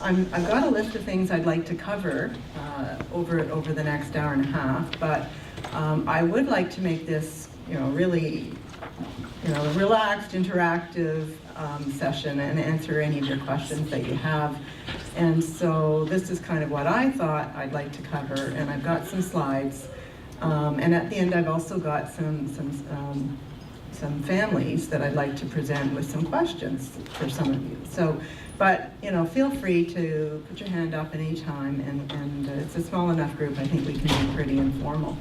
I've got a list of things I'd like to cover over the next hour and a half, but I would like to make this, really, a relaxed, interactive session and answer any of your questions that you have. And so this is kind of what I thought I'd like to cover, and I've got some slides. And at the end, I've also got some families that I'd like to present with some questions for some of you. So, but feel free to put your hand up at any time, and it's a small enough group. I think we can be pretty informal.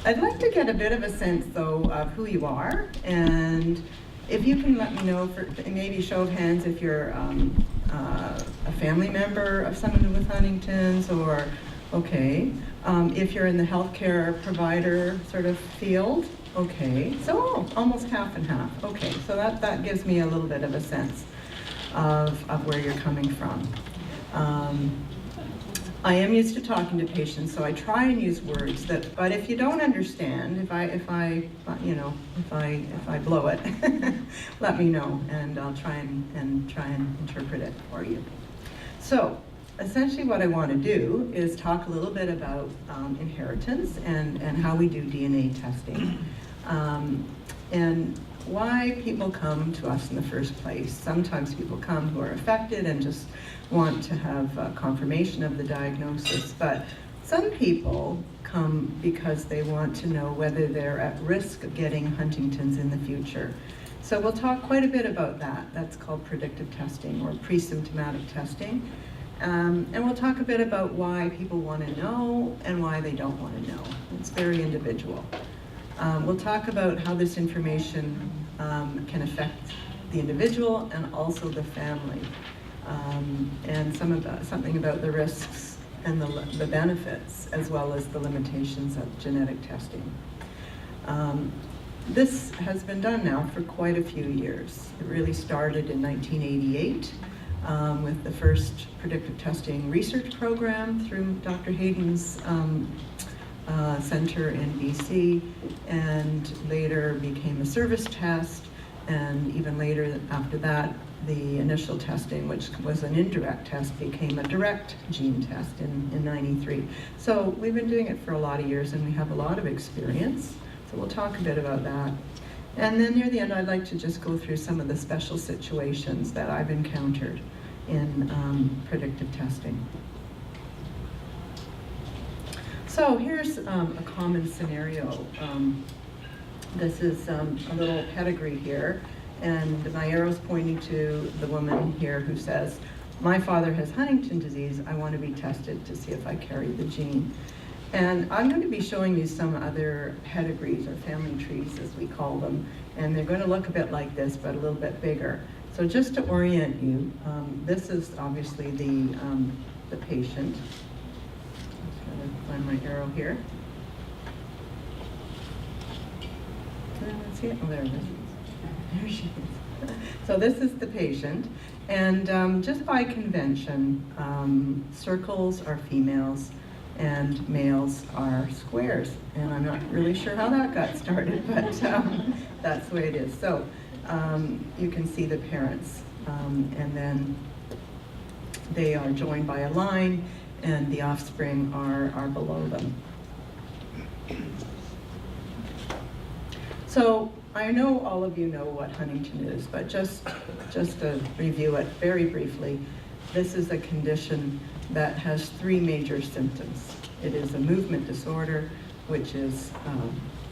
I'd like to get a bit of a sense, though, of who you are, and if you can let me know, for maybe show of hands, if you're a family member of someone with Huntington's, or if you're in the healthcare provider sort of field. Okay, so almost half and half. Okay, so that gives me a little bit of a sense of where you're coming from. I am used to talking to patients, so I try and use words that. But if you don't understand, if I blow it, let me know, and I'll try and interpret it for you. So, essentially, what I want to do is talk a little bit about inheritance and how we do DNA testing, and why people come to us in the first place. Sometimes people come who are affected and just want to have confirmation of the diagnosis, but some people come because they want to know whether they're at risk of getting Huntington's in the future. So we'll talk quite a bit about that. That's called predictive testing or pre-symptomatic testing. And we'll talk a bit about why people want to know and why they don't want to know. It's very individual. We'll talk about how this information can affect the individual and also the family, and something about the risks and the benefits, as well as the limitations of genetic testing. This has been done now for quite a few years. It really started in 1988 with the first predictive testing research program through Dr. Hayden's center in BC, and later became a service test, and even later after that, the initial testing, which was an indirect test, became a direct gene test in 93. So we've been doing it for a lot of years, and we have a lot of experience. So we'll talk a bit about that. And then near the end, I'd like to just go through some of the special situations that I've encountered in predictive testing. So here's a common scenario. This is a little pedigree here, and my arrow's pointing to the woman here who says, my father has Huntington disease, I want to be tested to see if I carry the gene. And I'm going to be showing you some other pedigrees, or family trees as we call them, and they're going to look a bit like this, but a little bit bigger. So just to orient you, this is obviously the patient. Find my arrow here. Let's see it. Oh, there it is. There she is. So this is the patient, and just by convention, circles are females and males are squares. And I'm not really sure how that got started, but that's the way it is. So you can see the parents, and then they are joined by a line, and the offspring are below them. So I know all of you know what Huntington is, but just to review it very briefly, this is a condition that has three major symptoms. It is a movement disorder, which is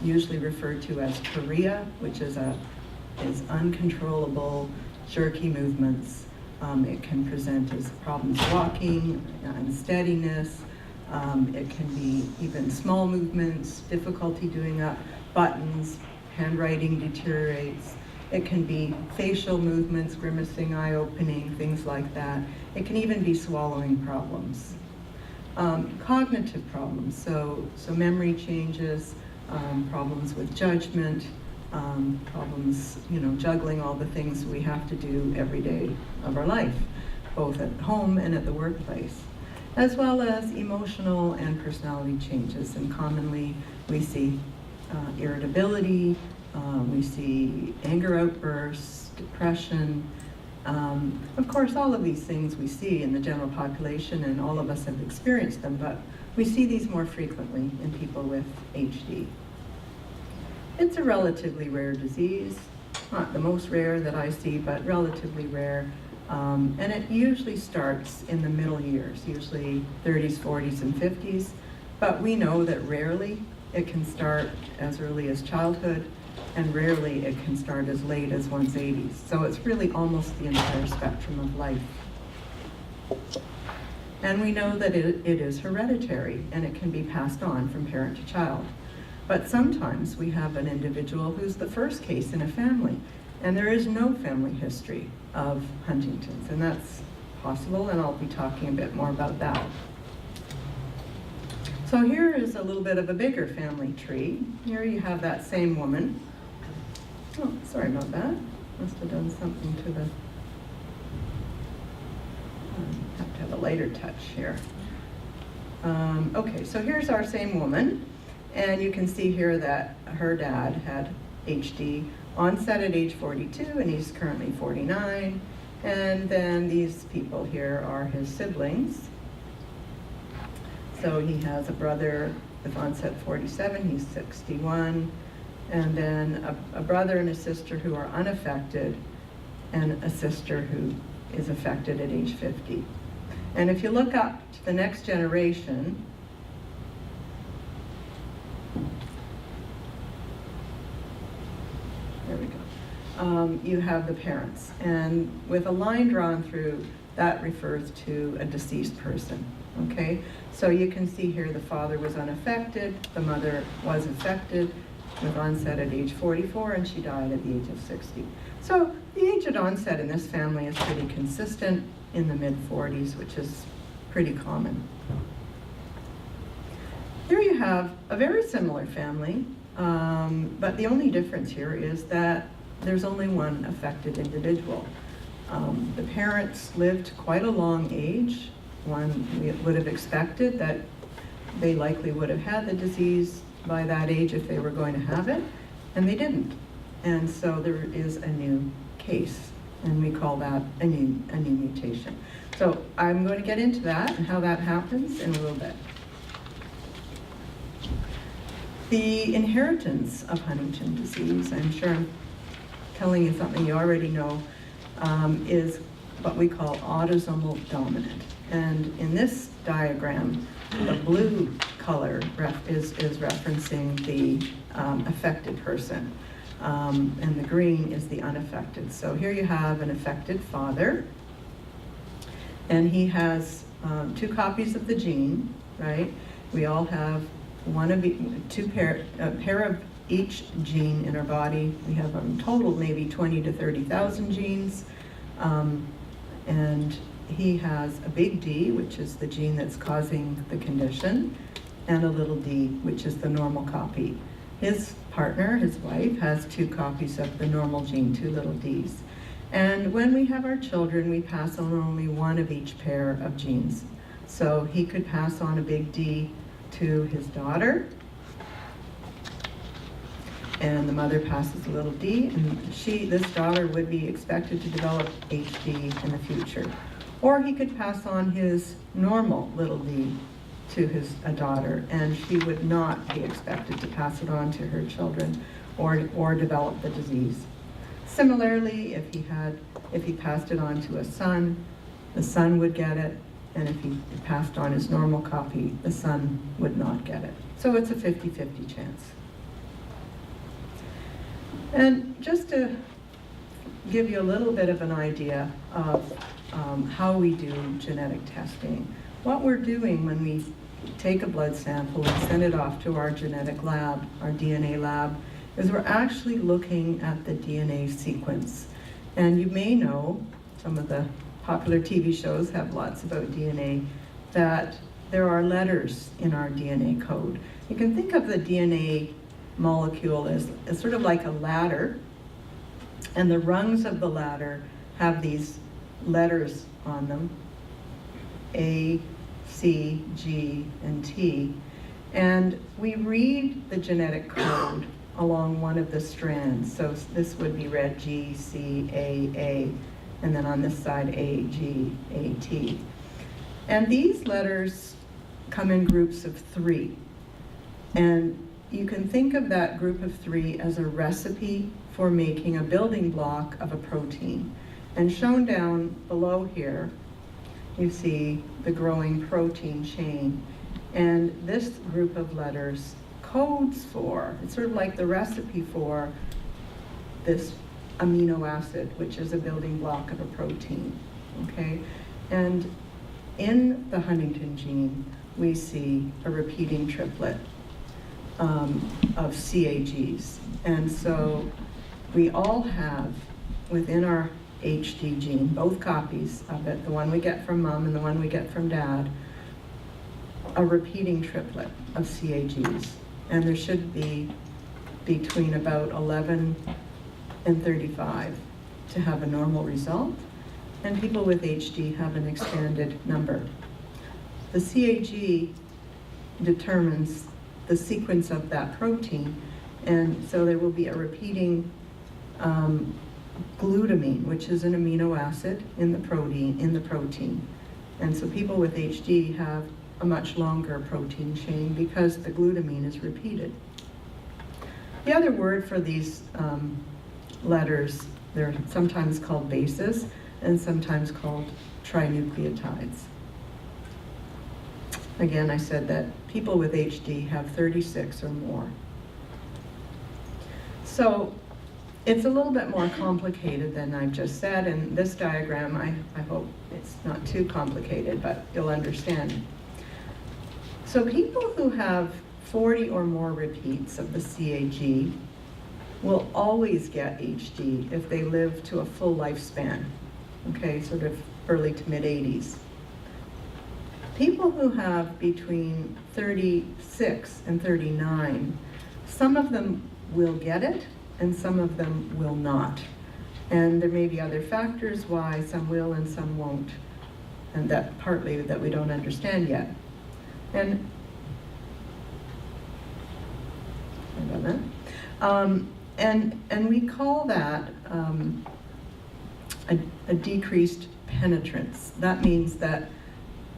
usually referred to as chorea, which is uncontrollable, jerky movements. It can present as problems walking, unsteadiness. It can be even small movements, difficulty doing up buttons, handwriting deteriorates. It can be facial movements, grimacing, eye opening, things like that. It can even be swallowing problems. Cognitive problems, so memory changes, problems with judgment, problems, juggling all the things we have to do every day of our life, both at home and at the workplace, as well as emotional and personality changes. And commonly we see irritability, we see anger outbursts, depression, Of course, all of these things we see in the general population, and all of us have experienced them, but we see these more frequently in people with HD. It's a relatively rare disease, not the most rare that I see, but relatively rare. And it usually starts in the middle years, usually 30s, 40s, and 50s. But we know that rarely it can start as early as childhood, and rarely it can start as late as one's 80s. So it's really almost the entire spectrum of life. And we know that it is hereditary, and it can be passed on from parent to child. But sometimes we have an individual who's the first case in a family, and there is no family history of Huntington's, and that's possible, and I'll be talking a bit more about that. So here is a little bit of a bigger family tree. Here you have that same woman. Oh, sorry about that. Must have done something to the... have to have a lighter touch here. Okay, so here's our same woman. And you can see here that her dad had HD, onset at age 42, and he's currently 49. And then these people here are his siblings. So he has a brother with onset 47, he's 61, and then a brother and a sister who are unaffected, and a sister who is affected at age 50. And if you look up to the next generation, there we go, you have the parents. And with a line drawn through, that refers to a deceased person, okay? So you can see here the father was unaffected, the mother was affected with onset at age 44, and she died at the age of 60. So the age at onset in this family is pretty consistent in the mid-40s, which is pretty common. Here you have a very similar family, but the only difference here is that there's only one affected individual. The parents lived quite a long age. One we would have expected that they likely would have had the disease by that age if they were going to have it, and they didn't. And so there is a new case, and we call that a new mutation. So I'm going to get into that and how that happens in a little bit. The inheritance of Huntington disease, I'm sure I'm telling you something you already know, is what we call autosomal dominant. And in this diagram, the blue color is referencing the affected person, and the green is the unaffected. So here you have an affected father, and he has 2 copies of the gene, right? We all have a pair of each gene in our body. We have in total maybe 20 to 30,000 genes, and he has a big D, which is the gene that's causing the condition, and a little d, which is the normal copy. His partner, his wife, has 2 copies of the normal gene, 2 little d's. And when we have our children, we pass on only one of each pair of genes. So he could pass on a big D to his daughter, and the mother passes a little d, and this daughter would be expected to develop HD in the future. Or he could pass on his normal little d to a daughter, and she would not be expected to pass it on to her children or develop the disease. Similarly, if he passed it on to a son, the son would get it, and if he passed on his normal copy, the son would not get it. So it's a 50-50 chance. And just to give you a little bit of an idea of how we do genetic testing, what we're doing when we take a blood sample and send it off to our genetic lab, our DNA lab, is we're actually looking at the DNA sequence. And you may know, some of the popular TV shows have lots about DNA, that there are letters in our DNA code. You can think of the DNA molecule as sort of like a ladder, and the rungs of the ladder have these letters on them, A, C, G, and T, and we read the genetic code along one of the strands. So this would be read G, C, A, and then on this side, A, G, A, T. And these letters come in groups of 3. And you can think of that group of 3 as a recipe for making a building block of a protein. And shown down below here, you see the growing protein chain. And this group of letters codes for, it's sort of like the recipe for this amino acid, which is a building block of a protein, okay? And in the Huntington gene, we see a repeating triplet of CAGs. And so we all have within our HD gene, both copies of it, the one we get from mom and the one we get from dad, a repeating triplet of CAGs. And there should be between about 11 and 35 to have a normal result. And people with HD have an expanded number. The CAG determines the sequence of that protein, and so there will be a repeating glutamine, which is an amino acid in the protein. And so people with HD have a much longer protein chain because the glutamine is repeated. The other word for these letters, they're sometimes called bases and sometimes called trinucleotides. Again, I said that people with HD have 36 or more. So it's a little bit more complicated than I've just said, and this diagram, I hope it's not too complicated, but you'll understand. So people who have 40 or more repeats of the CAG will always get HD if they live to a full lifespan, okay, sort of early to mid-80s. People who have between 36 and 39, some of them will get it and some of them will not. And there may be other factors why some will and some won't, and that partly that we don't understand yet. And and we call that a decreased penetrance. That means that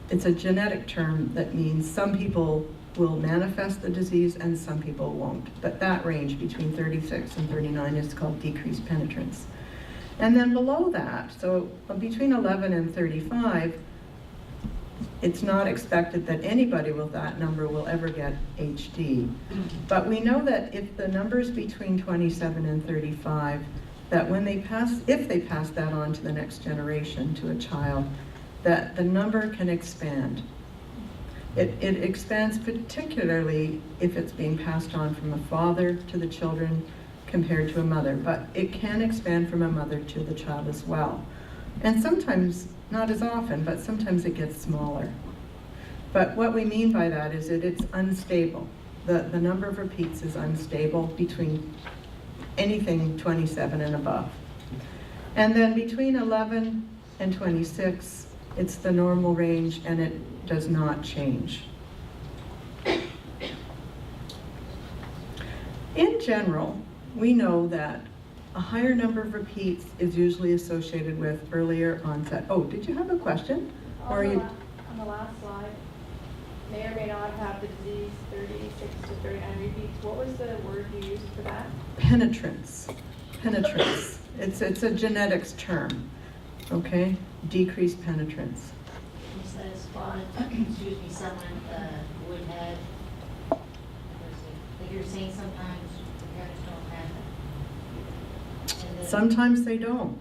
it's a genetic term that means some people will manifest the disease and some people won't. But that range between 36 and 39 is called decreased penetrance. And then below that, so between 11 and 35, it's not expected that anybody with that number will ever get HD. But we know that if the number's between 27 and 35, that when they pass, if they pass that on to the next generation, to a child, that the number can expand. It expands particularly if it's being passed on from a father to the children compared to a mother, but it can expand from a mother to the child as well. And sometimes, not as often, but sometimes it gets smaller. But what we mean by that is that it's unstable. The number of repeats is unstable between anything 27 and above. And then between 11 and 26, it's the normal range and it does not change. In general, we know that a higher number of repeats is usually associated with earlier onset. Oh, did you have a question? On the last slide, may or may not have the disease 36 to 39 repeats. What was the word you used for that? Penetrance. Penetrance. It's a genetics term, okay? Decreased penetrance. You said a spot, excuse me, someone would have, like you're saying sometimes the parents don't have it. And then- Sometimes they don't.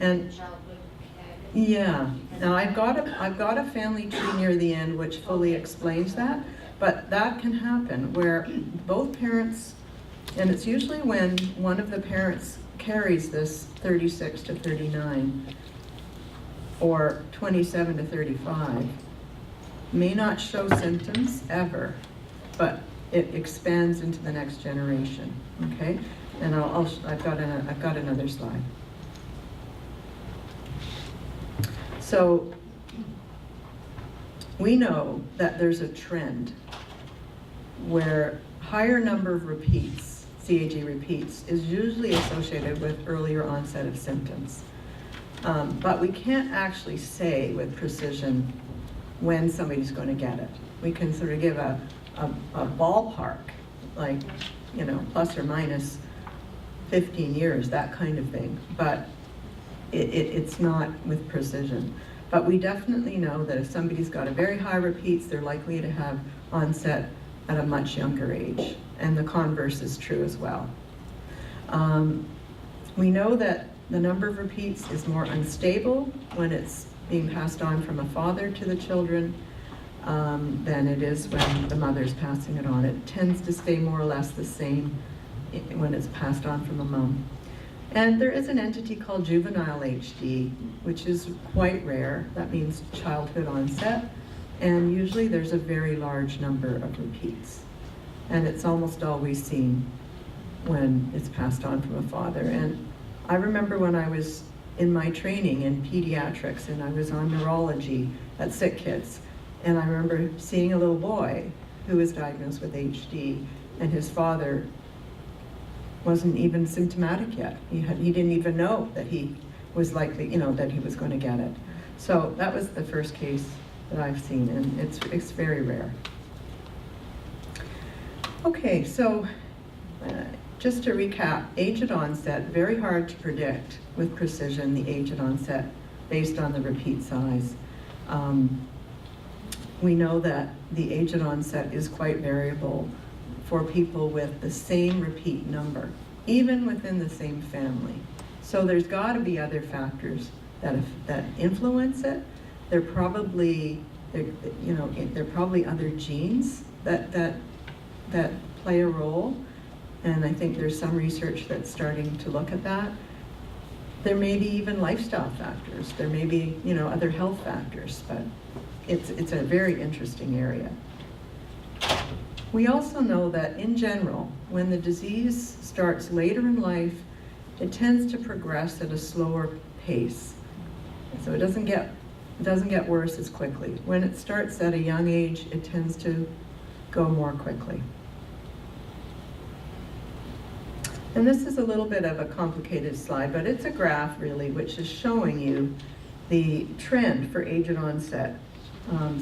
And the child would have it. Yeah. Now I've got a family tree near the end which fully explains that, but that can happen where both parents, and it's usually when one of the parents carries this 36 to 39 or 27 to 35, may not show symptoms ever, but it expands into the next generation, okay? And I've got another slide. So we know that there's a trend where higher number of repeats, CAG repeats, is usually associated with earlier onset of symptoms. But we can't actually say with precision when somebody's going to get it. We can sort of give a ballpark, like, you know, plus or minus 15 years, that kind of thing. But it's not with precision. But we definitely know that if somebody's got a very high repeats, they're likely to have onset at a much younger age. And the converse is true as well. We know that the number of repeats is more unstable when it's being passed on from a father to the children than it is when the mother's passing it on. It tends to stay more or less the same when it's passed on from a mom. And there is an entity called juvenile HD, which is quite rare. That means childhood onset. And usually there's a very large number of repeats. And it's almost always seen when it's passed on from a father. And I remember when I was in my training in pediatrics and I was on neurology at Sick Kids, and I remember seeing a little boy who was diagnosed with HD, and his father wasn't even symptomatic yet. He didn't even know that he was likely, you know, that he was going to get it. So that was the first case that I've seen, and it's very rare. Okay, so just to recap, age at onset, very hard to predict with precision the age at onset based on the repeat size. We know that the age at onset is quite variable for people with the same repeat number, even within the same family. So there's got to be other factors that influence it. There are probably other genes that play a role, and I think there's some research that's starting to look at that. There may be even lifestyle factors. There may be, you know, other health factors, but it's a very interesting area. We also know that in general, when the disease starts later in life, it tends to progress at a slower pace. So it doesn't get worse as quickly. When it starts at a young age, it tends to go more quickly. And this is a little bit of a complicated slide, but it's a graph really, which is showing you the trend for age at onset.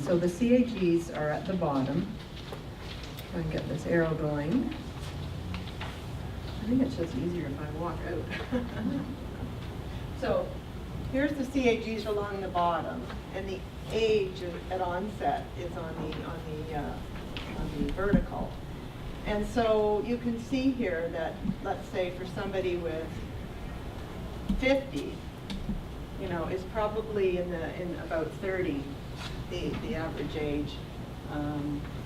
So the CAGs are at the bottom. Try and get this arrow going. I think it's just easier if I walk out. So here's the CAGs along the bottom, and the age at onset is on the vertical. And so you can see here that, let's say for somebody with 50, you know, is probably in about 30, the average age,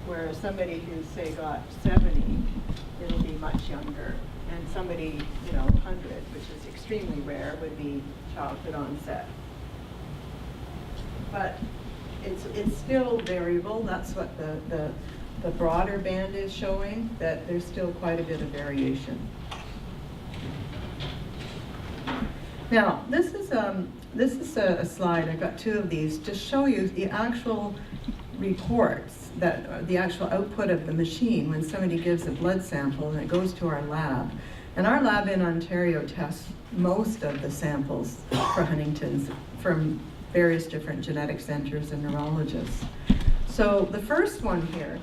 whereas somebody who's, say, got 70, it'll be much younger. And somebody, you know, 100, which is extremely rare, would be childhood onset. But it's still variable. That's what the broader band is showing, that there's still quite a bit of variation. Now, this is a slide. I've got two of these to show you the actual reports, that the actual output of the machine when somebody gives a blood sample and it goes to our lab. And our lab in Ontario tests most of the samples for Huntington's from various different genetic centers and neurologists. So the first one here,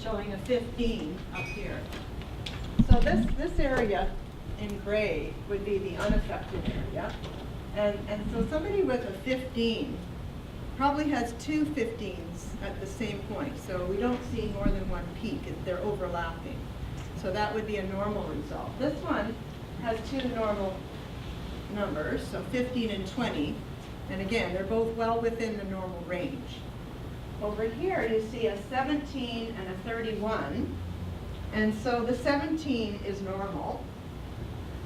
showing a 15 up here. So this area in gray would be the unaffected area. And so somebody with a 15 probably has two 15s at the same point. So we don't see more than one peak. They're overlapping. So that would be a normal result. This one has two normal numbers, so 15 and 20. And again, they're both well within the normal range. Over here, you see a 17 and a 31. And so the 17 is normal.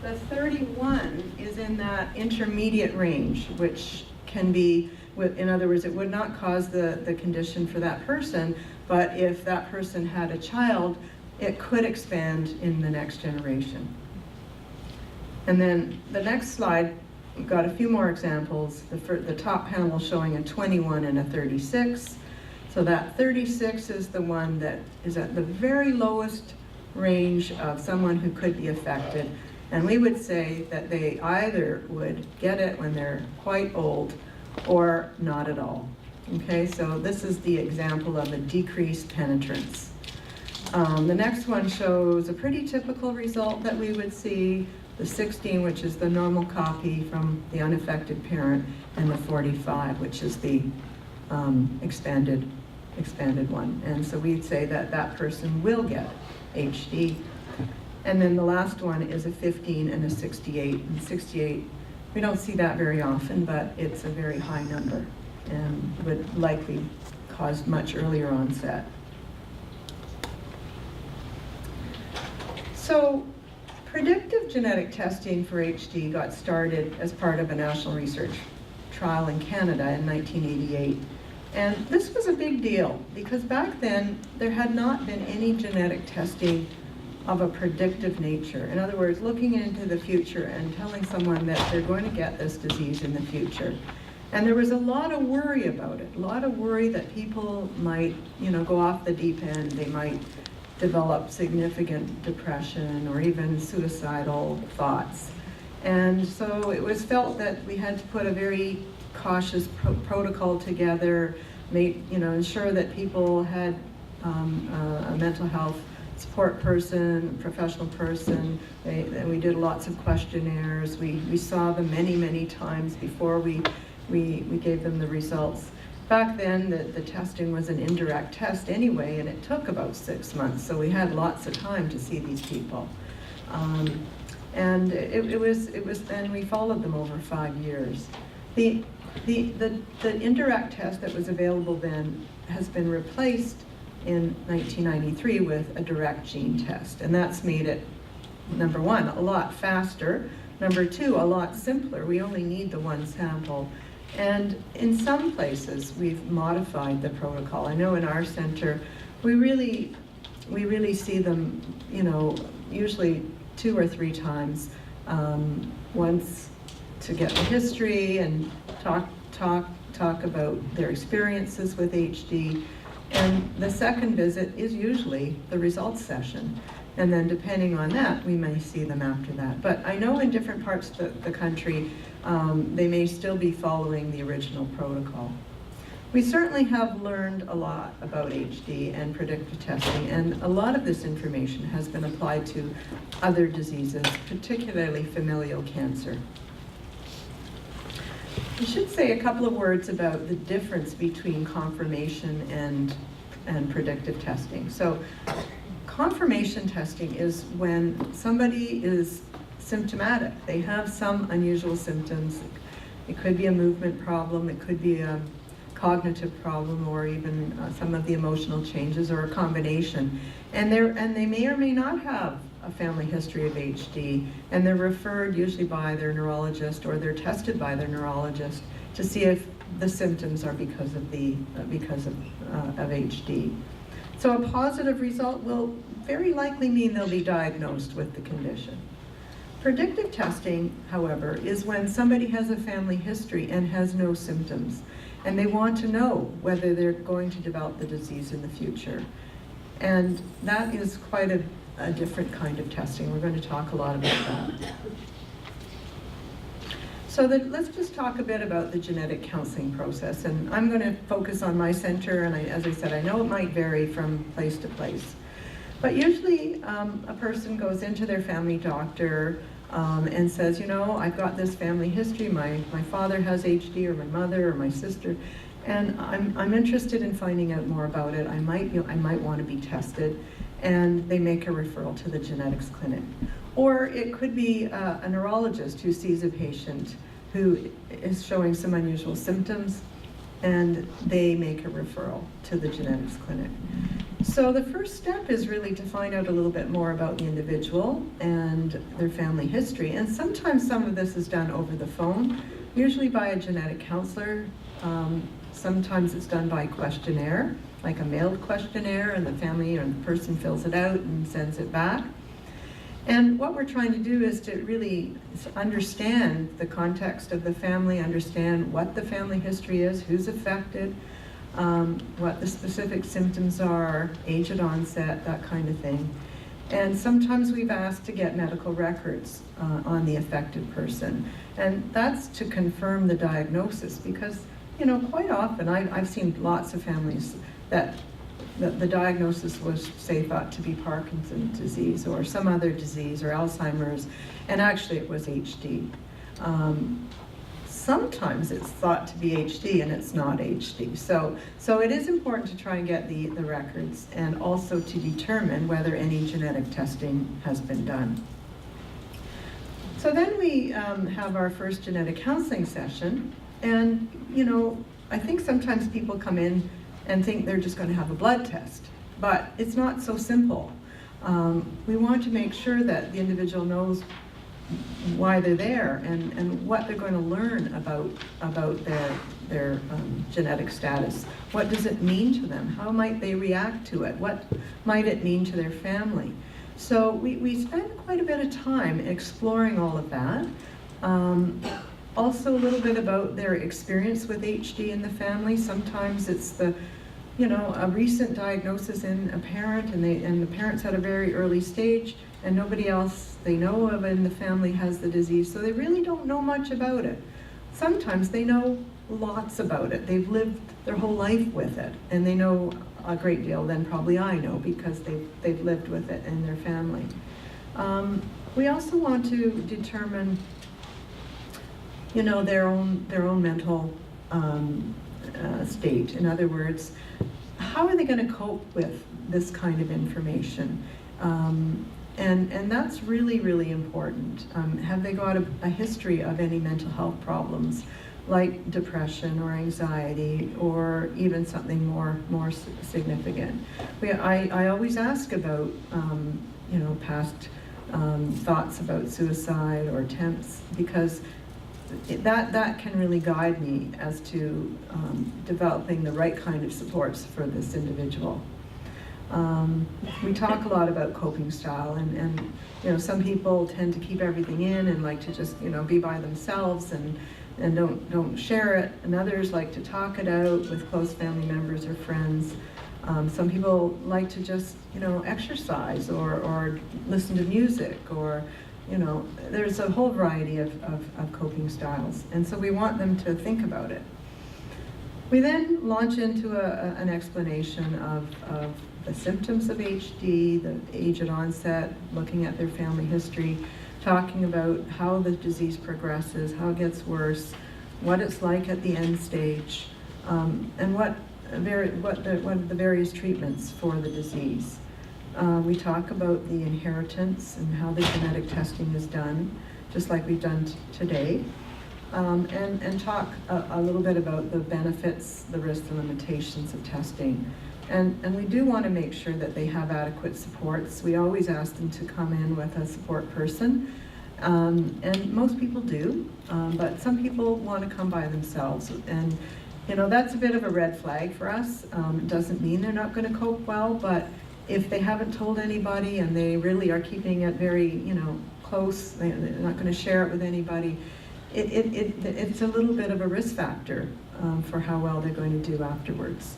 The 31 is in that intermediate range, which can be, in other words, it would not cause the condition for that person, but if that person had a child, it could expand in the next generation. And then the next slide, we've got a few more examples. The top panel showing a 21 and a 36. So that 36 is the one that is at the very lowest range of someone who could be affected. And we would say that they either would get it when they're quite old or not at all. Okay, so this is the example of a decreased penetrance. The next one shows a pretty typical result that we would see, the 16, which is the normal copy from the unaffected parent, and the 45, which is the expanded one. And so we'd say that that person will get HD. And then the last one is a 15 and a 68. And 68, we don't see that very often, but it's a very high number and would likely cause much earlier onset. So predictive genetic testing for HD got started as part of a national research trial in Canada in 1988. And this was a big deal because back then there had not been any genetic testing of a predictive nature. In other words, looking into the future and telling someone that they're going to get this disease in the future. And there was a lot of worry about it, a lot of worry that people might, go off the deep end. They might develop significant depression or even suicidal thoughts. And so it was felt that we had to put a very cautious protocol together, ensure that people had a mental health support person, professional person. We did lots of questionnaires. We saw them many, many times before we gave them the results. Back then, the testing was an indirect test anyway, and it took about 6 months, so we had lots of time to see these people. And then we followed them over 5 years. The indirect test that was available then has been replaced in 1993 with a direct gene test, and that's made it, number one, a lot faster, number two, a lot simpler. We only need the one sample. And in some places, we've modified the protocol. I know in our center, we really see them, usually 2 or 3 times. Once to get the history and talk about their experiences with HD. And the second visit is usually the results session. And then depending on that, we may see them after that. But I know in different parts of the country, they may still be following the original protocol. We certainly have learned a lot about HD and predictive testing, and a lot of this information has been applied to other diseases, particularly familial cancer. I should say a couple of words about the difference between confirmation and predictive testing. So confirmation testing is when somebody is symptomatic. They have some unusual symptoms. It could be a movement problem, it could be a cognitive problem, or even some of the emotional changes, or a combination. And they may or may not have a family history of HD, and they're referred usually by their neurologist, or they're tested by their neurologist to see if the symptoms are because of HD. So a positive result will very likely mean they'll be diagnosed with the condition. Predictive testing, however, is when somebody has a family history and has no symptoms, and they want to know whether they're going to develop the disease in the future. And that is quite a different kind of testing. We're going to talk a lot about that. So let's just talk a bit about the genetic counseling process. And I'm going to focus on my center, and as I said, I know it might vary from place to place. But usually a person goes into their family doctor and says, I've got this family history. My father has HD, or my mother, or my sister, and I'm interested in finding out more about it. I might want to be tested, and they make a referral to the genetics clinic. Or it could be a neurologist who sees a patient who is showing some unusual symptoms, and they make a referral to the genetics clinic. So the first step is really to find out a little bit more about the individual and their family history. And sometimes some of this is done over the phone, usually by a genetic counselor. Sometimes it's done by questionnaire, like a mailed questionnaire, and the family or the person fills it out and sends it back. And what we're trying to do is to really understand the context of the family, understand what the family history is, who's affected, what the specific symptoms are, age at onset, that kind of thing. And sometimes we've asked to get medical records on the affected person. And that's to confirm the diagnosis because, you know, quite often I've seen lots of families that the diagnosis was, say, thought to be Parkinson's disease or some other disease or Alzheimer's, and actually it was HD. Sometimes it's thought to be HD and it's not HD. So it is important to try and get the records and also to determine whether any genetic testing has been done. So then we have our first genetic counseling session, and you know, I think sometimes people come in and think they're just going to have a blood test, but it's not so simple. We want to make sure that the individual knows why they're there and what they're going to learn about their genetic status. What does it mean to them? How might they react to it? What might it mean to their family? So we spend quite a bit of time exploring all of that. Also a little bit about their experience with HD in the family. Sometimes it's a recent diagnosis in a parent and the parent's at a very early stage and nobody else they know of in the family has the disease, so they really don't know much about it. Sometimes they know lots about it. They've lived their whole life with it, and they know a great deal than probably I know because they've lived with it in their family. We also want to determine, you know, their own mental state. In other words, how are they going to cope with this kind of information? And that's really, really important. Have they got a history of any mental health problems, like depression or anxiety, or even something more significant? I always ask about, you know, past thoughts about suicide or attempts, because that can really guide me as to developing the right kind of supports for this individual. We talk a lot about coping style, and you know, some people tend to keep everything in and like to just, you know, be by themselves and don't share it, and others like to talk it out with close family members or friends. Some people like to just, you know, exercise or listen to music, or you know, there's a whole variety of coping styles, and so we want them to think about it. We then launch into an explanation of the symptoms of HD, the age at onset, looking at their family history, talking about how the disease progresses, how it gets worse, what it's like at the end stage, and what the various treatments for the disease. We talk about the inheritance and how the genetic testing is done, just like we've done today, and talk a little bit about the benefits, the risks, and limitations of testing. And we do want to make sure that they have adequate supports. We always ask them to come in with a support person, and most people do, but some people want to come by themselves. And you know, that's a bit of a red flag for us. It doesn't mean they're not going to cope well, but if they haven't told anybody and they really are keeping it very, you know, close, they're not going to share it with anybody, it's a little bit of a risk factor for how well they're going to do afterwards.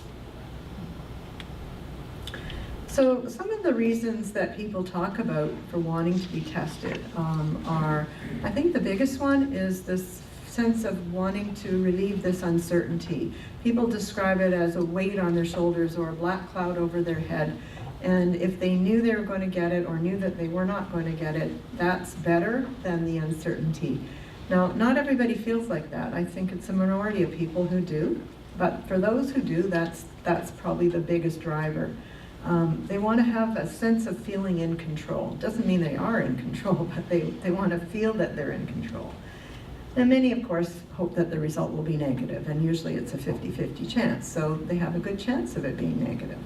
So some of the reasons that people talk about for wanting to be tested are, I think the biggest one is this sense of wanting to relieve this uncertainty. People describe it as a weight on their shoulders or a black cloud over their head. And if they knew they were going to get it or knew that they were not going to get it, that's better than the uncertainty. Now, not everybody feels like that. I think it's a minority of people who do, but for those who do, that's probably the biggest driver. They want to have a sense of feeling in control. Doesn't mean they are in control, but they want to feel that they're in control. And many, of course, hope that the result will be negative, and usually it's a 50-50 chance, so they have a good chance of it being negative.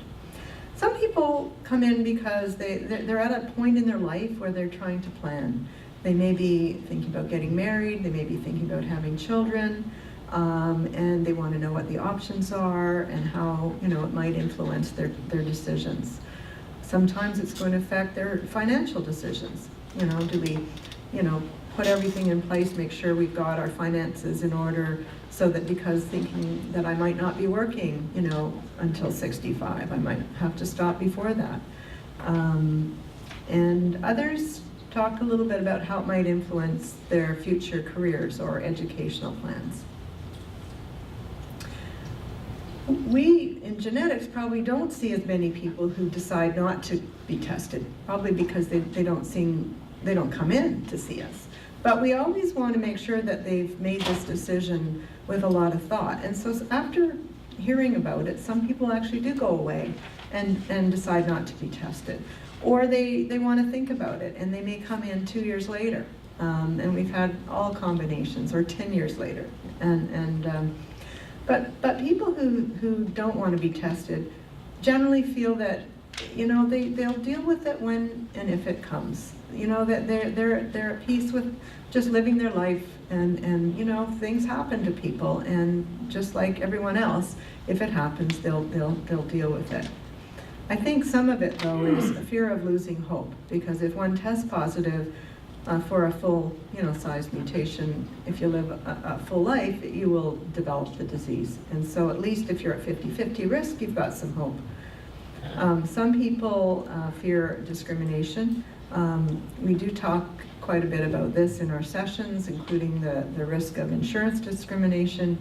Some people come in because they're at a point in their life where they're trying to plan. They may be thinking about getting married, they may be thinking about having children, and they want to know what the options are and how, you know, it might influence their decisions. Sometimes it's going to affect their financial decisions. You know, do we, you know, put everything in place, make sure we've got our finances in order, so that because thinking that I might not be working, you know, until 65, I might have to stop before that. And others talk a little bit about how it might influence their future careers or educational plans. We, in genetics, probably don't see as many people who decide not to be tested, probably because they don't come in to see us. But we always want to make sure that they've made this decision with a lot of thought. And so after hearing about it, some people actually do go away and decide not to be tested. Or they want to think about it, and they may come in 2 years later. And we've had all combinations, or 10 years later. But people who don't want to be tested generally feel that, you know, they'll deal with it when and if it comes. You know, that they're at peace with just living their life, and you know, things happen to people, and just like everyone else, if it happens, they'll deal with it. I think some of it, though, is a fear of losing hope, because if one tests positive for a full, you know, size mutation, if you live a full life, you will develop the disease. And so at least if you're at 50-50 risk, you've got some hope. Some people fear discrimination. We do talk quite a bit about this in our sessions, including the risk of insurance discrimination.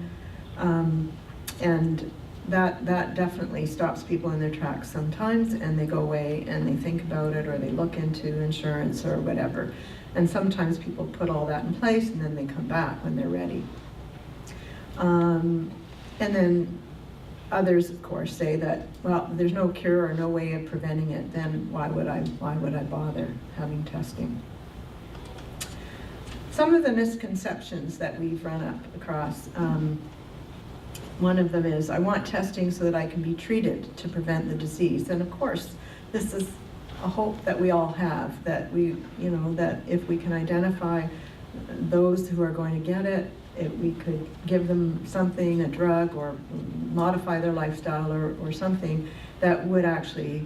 And that definitely stops people in their tracks sometimes, and they go away and they think about it, or they look into insurance or whatever. And sometimes people put all that in place, and then they come back when they're ready. And then others, of course, say that, well, there's no cure or no way of preventing it, then why would I bother having testing? Some of the misconceptions that we've run up across, one of them is, I want testing so that I can be treated to prevent the disease. And of course, this is a hope that we all have, that we, you know, that if we can identify those who are going to get it, we could give them something, a drug, or modify their lifestyle, or something that would actually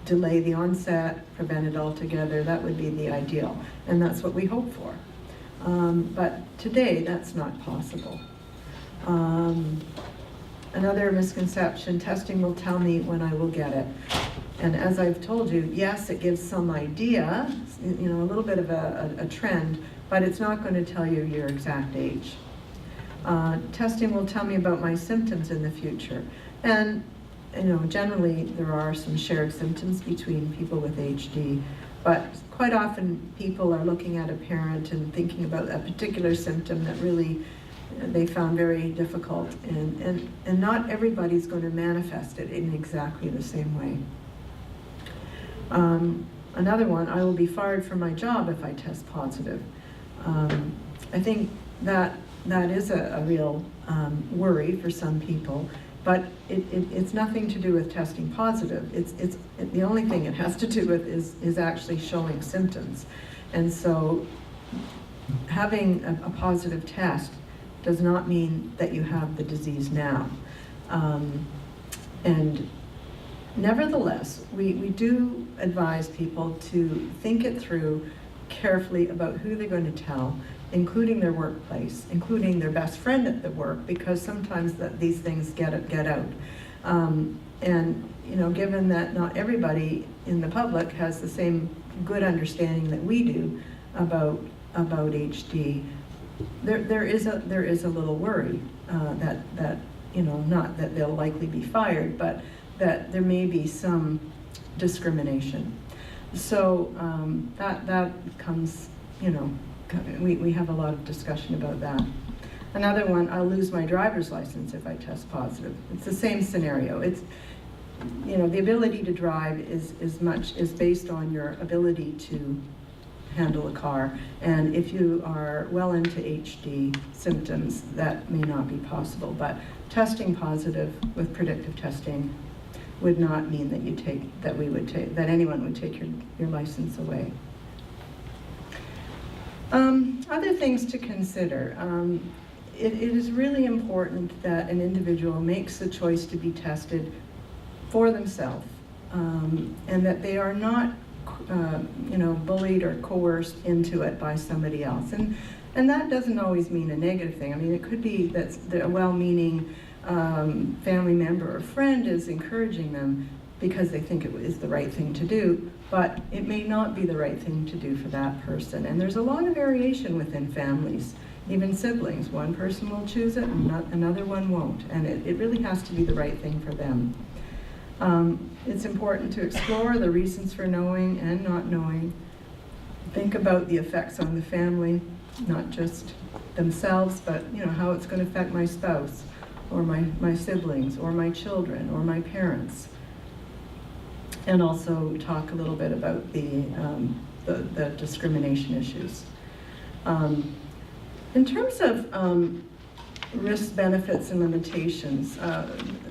delay the onset, prevent it altogether. That would be the ideal, and that's what we hope for. But today, that's not possible. Another misconception, testing will tell me when I will get it. And as I've told you, yes, it gives some idea, you know, a little bit of a trend, but it's not going to tell you your exact age. Testing will tell me about my symptoms in the future. And, you know, generally there are some shared symptoms between people with HD, but quite often people are looking at a parent and thinking about a particular symptom that really they found very difficult, and not everybody's going to manifest it in exactly the same way. Another one, I will be fired from my job if I test positive. I think that is a real worry for some people, but it's nothing to do with testing positive. It's the only thing it has to do with is actually showing symptoms. And so having a positive test does not mean that you have the disease now. And nevertheless, we do advise people to think it through carefully about who they're going to tell, including their workplace, including their best friend at the work, because sometimes these things get out. And you know, given that not everybody in the public has the same good understanding that we do about HD, there is a little worry that you know, not that they'll likely be fired, but that there may be some discrimination. So that comes, you know, we have a lot of discussion about that. Another one, I'll lose my driver's license if I test positive. It's the same scenario. It's, you know, the ability to drive is based on your ability to handle a car. And if you are well into HD symptoms, that may not be possible. But testing positive with predictive testing would not mean that anyone would take your license away. Other things to consider. It is really important that an individual makes the choice to be tested for themselves, and that they are not you know, bullied or coerced into it by somebody else. And that doesn't always mean a negative thing. I mean, it could be that a well-meaning family member or friend is encouraging them, because they think it is the right thing to do, but it may not be the right thing to do for that person. And there's a lot of variation within families, even siblings. One person will choose it and another one won't, and it really has to be the right thing for them. It's important to explore the reasons for knowing and not knowing. Think about the effects on the family, not just themselves, but how it's going to affect my spouse, or my siblings, or my children, or my parents. And also talk a little bit about the discrimination issues. In terms of risks, benefits, and limitations,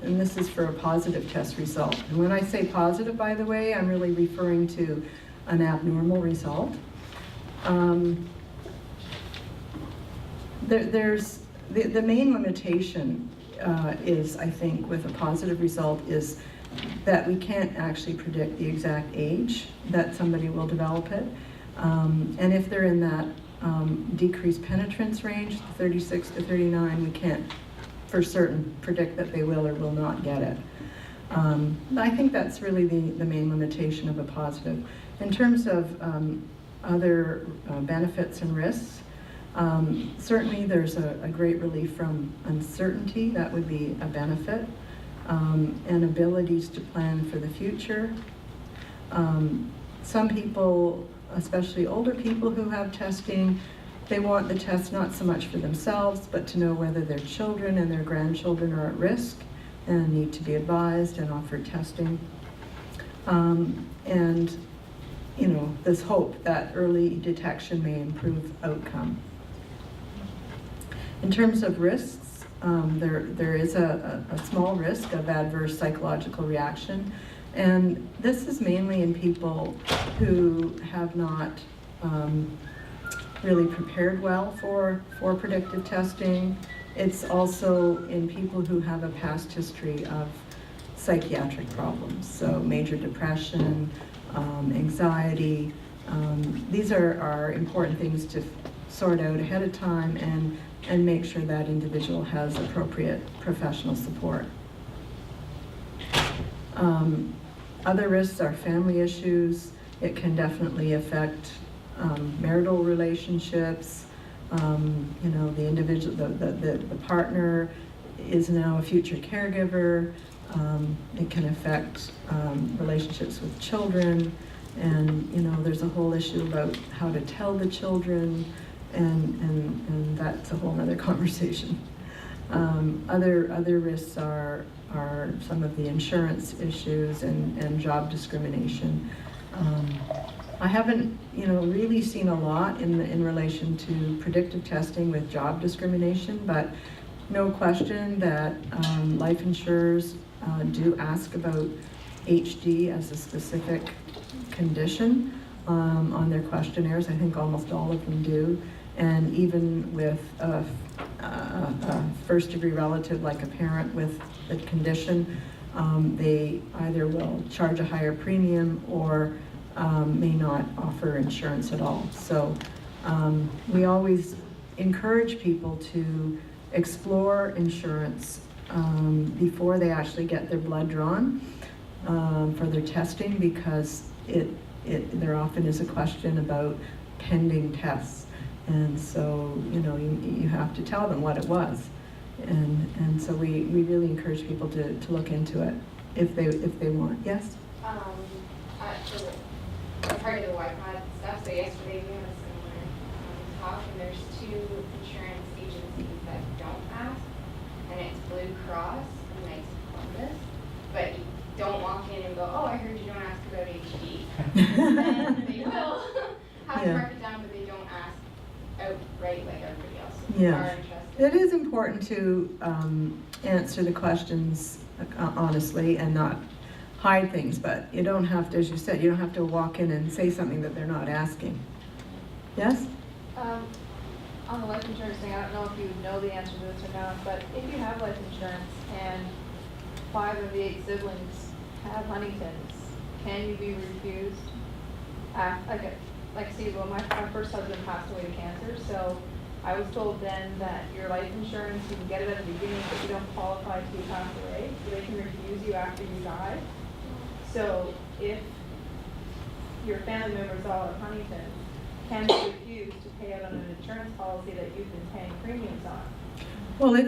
and this is for a positive test result. And when I say positive, by the way, I'm really referring to an abnormal result. There's the main limitation is, I think, with a positive result is that we can't actually predict the exact age that somebody will develop it. And if they're in that decreased penetrance range, 36 to 39, we can't for certain predict that they will or will not get it. I think that's really the main limitation of a positive. In terms of other benefits and risks, certainly there's a great relief from uncertainty. That would be a benefit. And abilities to plan for the future. Some people, especially older people who have testing, they want the test not so much for themselves, but to know whether their children and their grandchildren are at risk and need to be advised and offered testing. And this hope that early detection may improve outcome. In terms of risks, there is a small risk of adverse psychological reaction, and this is mainly in people who have not really prepared well for predictive testing. It's also in people who have a past history of psychiatric problems, so major depression, anxiety. These are important things to sort out ahead of time and make sure that individual has appropriate professional support. Other risks are family issues. It can definitely affect marital relationships. The individual, the partner is now a future caregiver. It can affect relationships with children, and there's a whole issue about how to tell the children, and that's a whole other conversation. Other risks are some of the insurance issues and job discrimination. I haven't really seen a lot in relation to predictive testing with job discrimination, but no question that life insurers do ask about HD as a specific condition on their questionnaires. I think almost all of them do. And even with a first-degree relative, like a parent with the condition, they either will charge a higher premium or may not offer insurance at all. So we always encourage people to explore insurance before they actually get their blood drawn for their testing, because there often is a question about pending tests. And so, you have to tell them what it was. And so we really encourage people to look into it if they want. Yes? Part of the YPOD stuff, so yesterday we had a similar talk, and there's 2 insurance agencies that don't ask, and it's Blue Cross and Knights of Columbus, but you don't walk in and go, oh, I heard you don't ask about HD. Then they will have to mark it down, but they don't ask outright like everybody else. Yeah. Are interested. It is important to answer the questions honestly and not hide things, but you don't have to, as you said, you don't have to walk in and say something that they're not asking. Yes? On the life insurance thing, I don't know if you know the answer to this or not, but if you have life insurance and 5 of the 8 siblings have Huntington's, can you be refused? My first husband passed away to cancer, so I was told then that your life insurance, you can get it at the beginning, but you don't qualify till you pass away, so they can refuse you after you die. So if your family members all have Huntington, can you refuse to pay out on an insurance policy that you've been paying premiums on? Well, I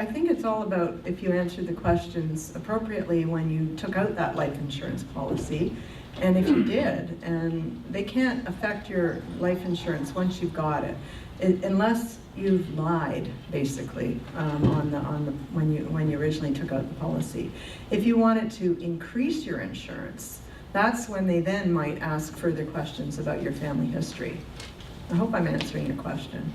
think it's all about if you answered the questions appropriately when you took out that life insurance policy, and if you did, and they can't affect your life insurance once you've got it, unless you've lied, basically, when you originally took out the policy. If you wanted to increase your insurance, that's when they then might ask further questions about your family history. I hope I'm answering your question.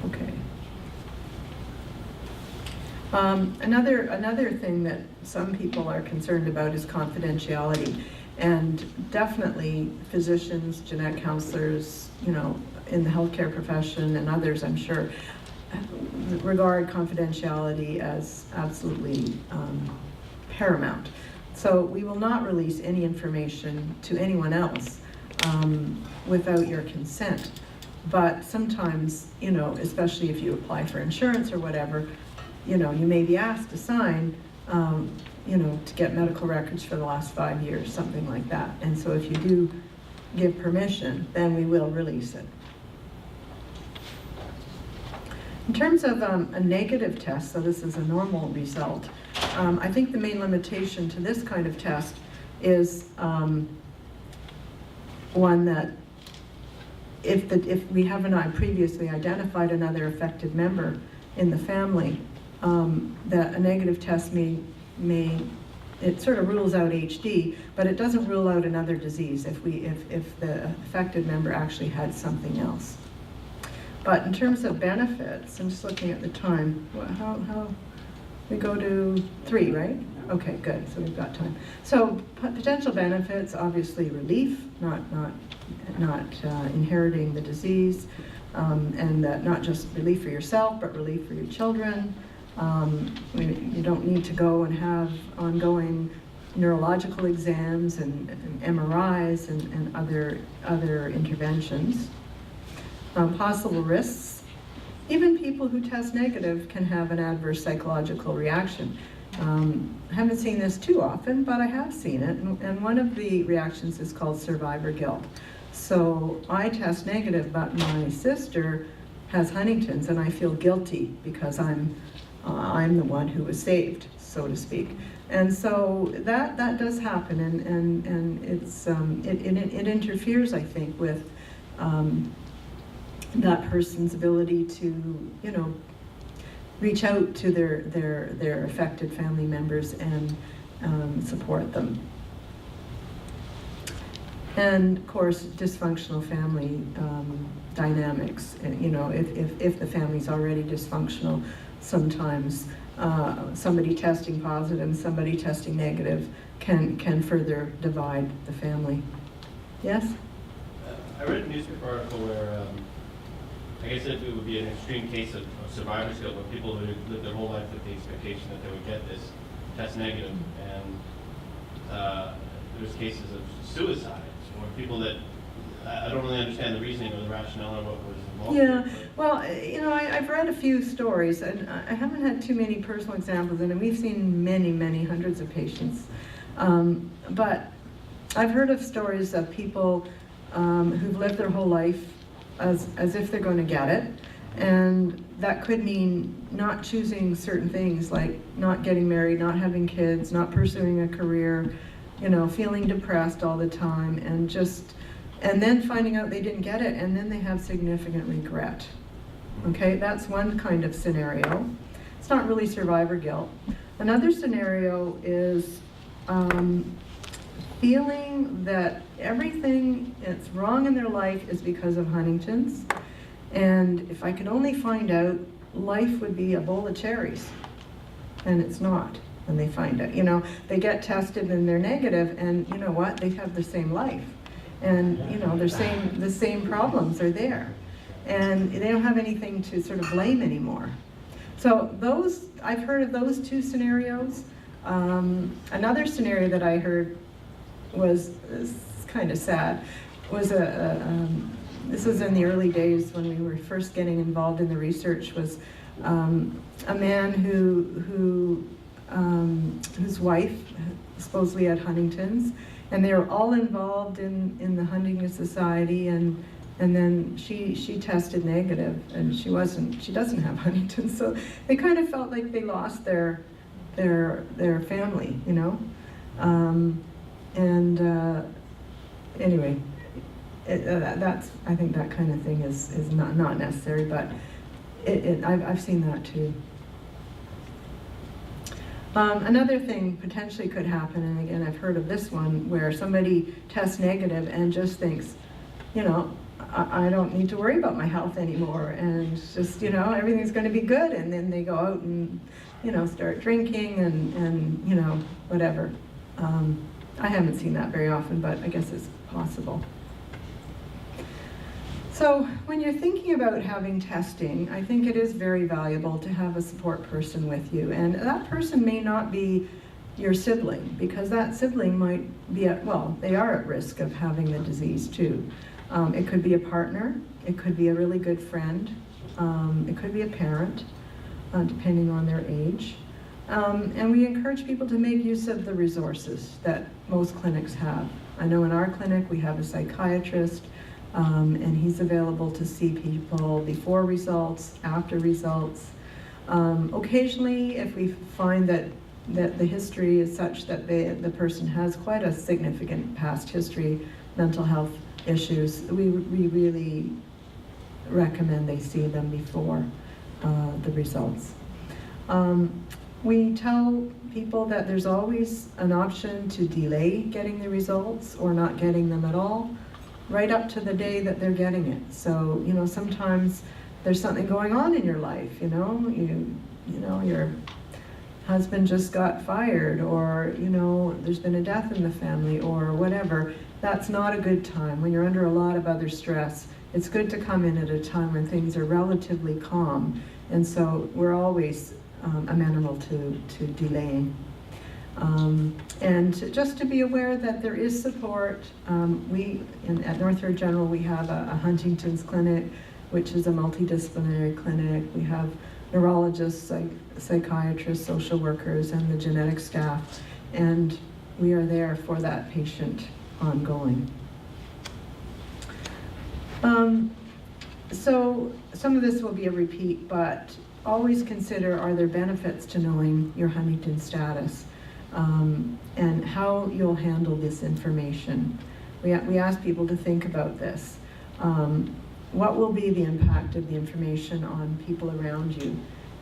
Okay. Another thing that some people are concerned about is confidentiality. And definitely physicians, genetic counselors, you know, in the healthcare profession and others, I'm sure, regard confidentiality as absolutely paramount. So we will not release any information to anyone else without your consent. But sometimes, you know, especially if you apply for insurance or whatever, you know, you may be asked to sign, you know, to get medical records for the last 5 years, something like that. And so if you do give permission, then we will release it. In terms of a negative test, so this is a normal result, I think the main limitation to this kind of test is one that if we haven't previously identified another affected member in the family, that a negative test it sort of rules out HD, but it doesn't rule out another disease if the affected member actually had something else. But in terms of benefits, I'm just looking at the time. How we go to 3, right? Okay, good. So we've got time. So potential benefits, obviously relief, not inheriting the disease, and not just relief for yourself, but relief for your children. You don't need to go and have ongoing neurological exams and MRIs and other interventions. Possible risks. Even people who test negative can have an adverse psychological reaction. I haven't seen this too often, but I have seen it, and one of the reactions is called survivor guilt. So I test negative, but my sister has Huntington's, and I feel guilty because I'm the one who was saved, so to speak. And so that does happen, and it interferes, I think, with that person's ability to, you know, reach out to their affected family members and support them. And of course, dysfunctional family dynamics. You know, if the family's already dysfunctional, sometimes somebody testing positive and somebody testing negative can further divide the family. Yes? I read a newspaper article where I guess it would be an extreme case of survivor's guilt, where people who lived their whole life with the expectation that they would get this test negative, and there's cases of suicide, or people that I don't really understand the reasoning or the rationale or what was involved. Yeah, well, you know, I've read a few stories, and I haven't had too many personal examples, and we've seen many hundreds of patients. But I've heard of stories of people who've lived their whole life as if they're going to get it, and that could mean not choosing certain things, like not getting married, not having kids, not pursuing a career, you know, feeling depressed all the time, and then finding out they didn't get it, and then they have significant regret. Okay, that's one kind of scenario. It's not really survivor guilt. Another scenario is feeling that everything that's wrong in their life is because of Huntington's, and if I could only find out, life would be a bowl of cherries, and it's not. When they find out, you know, they get tested and they're negative, and you know what, they have the same life, and you know, the same problems are there, and they don't have anything to sort of blame anymore. So I've heard of those two scenarios. Another scenario that I heard was kind of sad. This was in the early days when we were first getting involved in the research. Was a man whose wife supposedly had Huntington's, and they were all involved in the Huntington Society, and then she tested negative, and she doesn't have Huntington's, so they kind of felt like they lost their family, you know. Anyway, that's, I think that kind of thing is not necessary, but I've seen that too. Another thing potentially could happen, and again, I've heard of this one, where somebody tests negative and just thinks, you know, I don't need to worry about my health anymore, and just, you know, everything's going to be good, and then they go out and, you know, start drinking and you know, whatever. I haven't seen that very often, but I guess it's possible. So when you're thinking about having testing, I think it is very valuable to have a support person with you. And that person may not be your sibling, because that sibling might be they are at risk of having the disease too. It could be a partner, it could be a really good friend, it could be a parent, depending on their age. And we encourage people to make use of the resources that most clinics have. I know in our clinic we have a psychiatrist, and he's available to see people before results, after results. Occasionally, if we find that the history is such that the person has quite a significant past history, mental health issues, we really recommend they see them before the results. We tell people that there's always an option to delay getting the results or not getting them at all, right up to the day that they're getting it. So, you know, sometimes there's something going on in your life, you know, your husband just got fired, or, you know, there's been a death in the family, or whatever. That's not a good time. When you're under a lot of other stress, it's good to come in at a time when things are relatively calm. And so we're always amenable to delaying. And just to be aware that there is support. At North River General, we have a Huntington's clinic, which is a multidisciplinary clinic. We have neurologists, psychiatrists, social workers, and the genetic staff. And we are there for that patient ongoing. So some of this will be a repeat, but always consider, are there benefits to knowing your Huntington status, and how you'll handle this information. We ask people to think about this. What will be the impact of the information on people around you?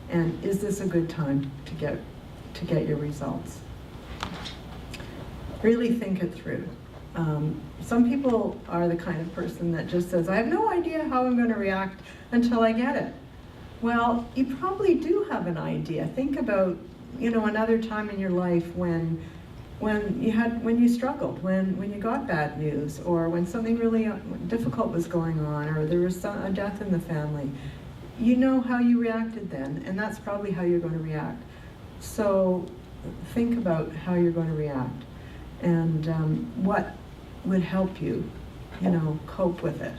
And is this a good time to get your results? Really think it through. Some people are the kind of person that just says, I have no idea how I'm going to react until I get it. Well, you probably do have an idea. Think about, you know, another time in your life when you struggled, when you got bad news, or when something really difficult was going on, or there was a death in the family. You know how you reacted then, and that's probably how you're going to react. So think about how you're going to react, and what would help you, you know, cope with it.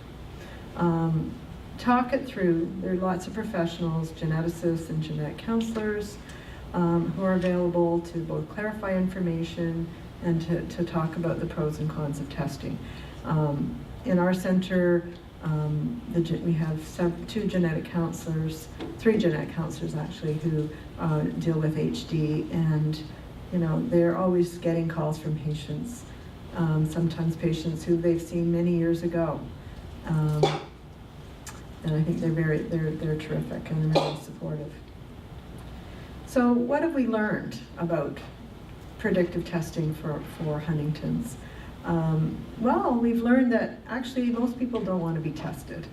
Talk it through. There are lots of professionals, geneticists and genetic counselors, who are available to both clarify information and to talk about the pros and cons of testing. In our center, we have three genetic counselors actually, who deal with HD, and you know, they're always getting calls from patients, sometimes patients who they've seen many years ago. And I think they're terrific and really supportive. So what have we learned about predictive testing for Huntington's? Well, we've learned that actually most people don't want to be tested.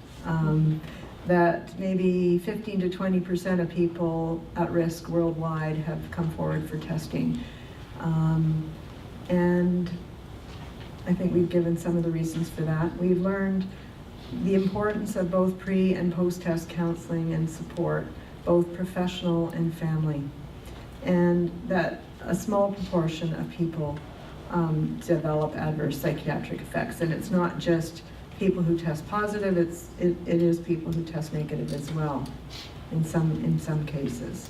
That maybe 15 to 20% of people at risk worldwide have come forward for testing. And I think we've given some of the reasons for that. We've learned the importance of both pre and post-test counseling and support, both professional and family, and that a small proportion of people develop adverse psychiatric effects. And it's not just people who test positive, it is people who test negative as well. in some cases.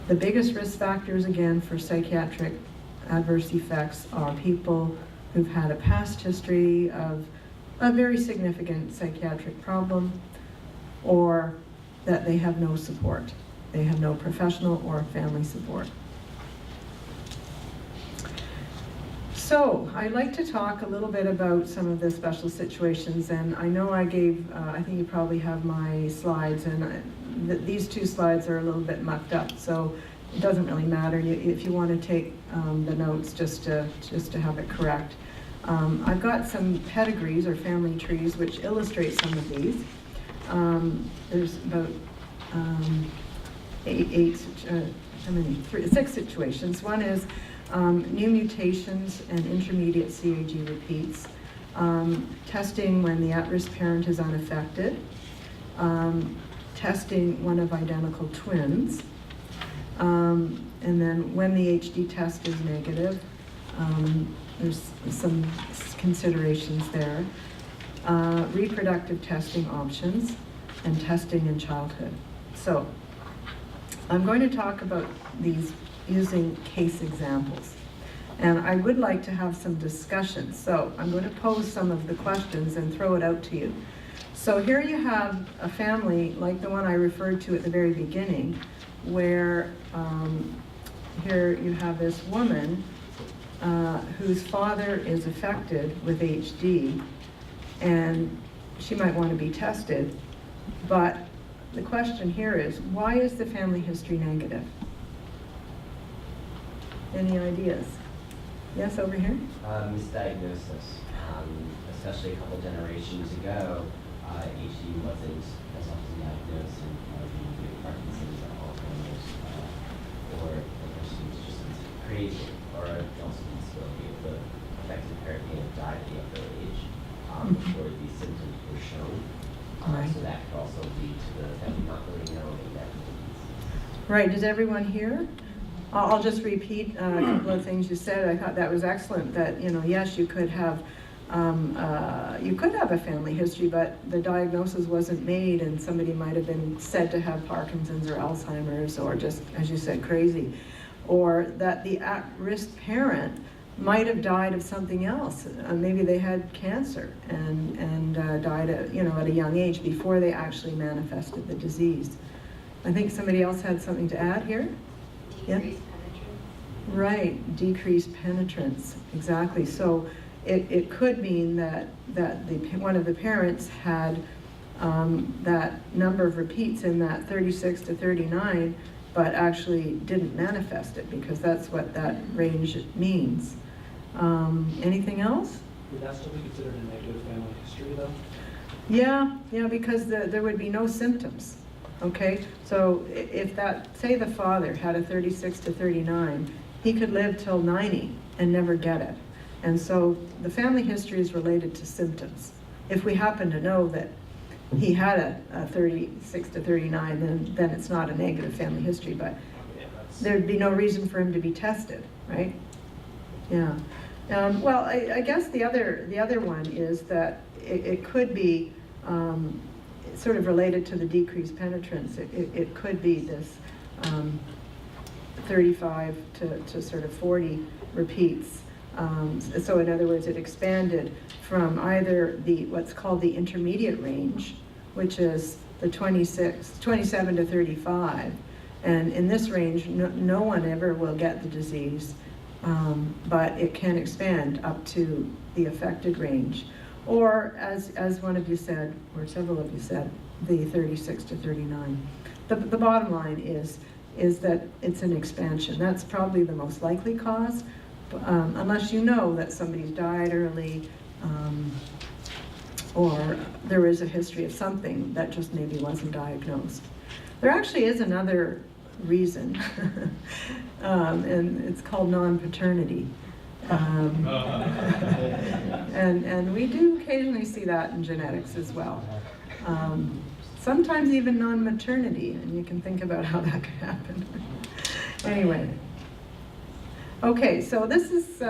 The biggest risk factors, again, for psychiatric adverse effects are people who've had a past history of a very significant psychiatric problem, or that they have no support. They have no professional or family support. So I'd like to talk a little bit about some of the special situations, and I know I gave, I think you probably have my slides, and these two slides are a little bit mucked up, so it doesn't really matter if you want to take the notes just to have it correct. I've got some pedigrees or family trees which illustrate some of these. There's about six situations. One is new mutations and intermediate CAG repeats, testing when the at-risk parent is unaffected, testing one of identical twins, and then when the HD test is negative, there's some considerations there, reproductive testing options, and testing in childhood. So I'm going to talk about these using case examples. And I would like to have some discussion. So I'm going to pose some of the questions and throw it out to you. So here you have a family like the one I referred to at the very beginning, where here you have this woman whose father is affected with HD, and she might want to be tested. But the question here is, why is the family history negative? Any ideas? Yes, over here? Misdiagnosis. Especially a couple generations ago, HD wasn't as often diagnosed, and Parkinson's or Alzheimer's, or the person was just crazy, or also the possibility of the affected parent may have died at a younger age before these symptoms were shown. Right. So that could also lead to the family not really knowing that disease. Right, does everyone hear? I'll just repeat a couple of things you said. I thought that was excellent, that, yes, you could have a family history, but the diagnosis wasn't made, and somebody might have been said to have Parkinson's or Alzheimer's, or just, as you said, crazy. Or that the at-risk parent might have died of something else. Maybe they had cancer and died at a young age before they actually manifested the disease. I think somebody else had something to add here. Decreased penetrance. Right, decreased penetrance, exactly. So it could mean that one of the parents had that number of repeats in that 36 to 39, but actually didn't manifest it, because that's what that range means. Anything else? Would that still be considered a negative family history, though? Yeah, because there would be no symptoms. Okay, so if say the father had a 36 to 39, he could live till 90 and never get it. And so the family history is related to symptoms. If we happen to know that he had a 36 to 39, then it's not a negative family history, but there'd be no reason for him to be tested, right? Yeah. Well, I guess the other one is that it could be sort of related to the decreased penetrance. It could be this 35 to sort of 40 repeats. So in other words, it expanded from either what's called the intermediate range, which is the 27 to 35. And in this range, no one ever will get the disease, but it can expand up to the affected range. Or as one of you said, or several of you said, the 36 to 39. The bottom line is that it's an expansion. That's probably the most likely cause, unless you know that somebody's died early, or there is a history of something that just maybe wasn't diagnosed. There actually is another reason, and it's called non-paternity. And we do occasionally see that in genetics as well. Sometimes even non-maternity, and you can think about how that could happen. Anyway. Okay, so this is,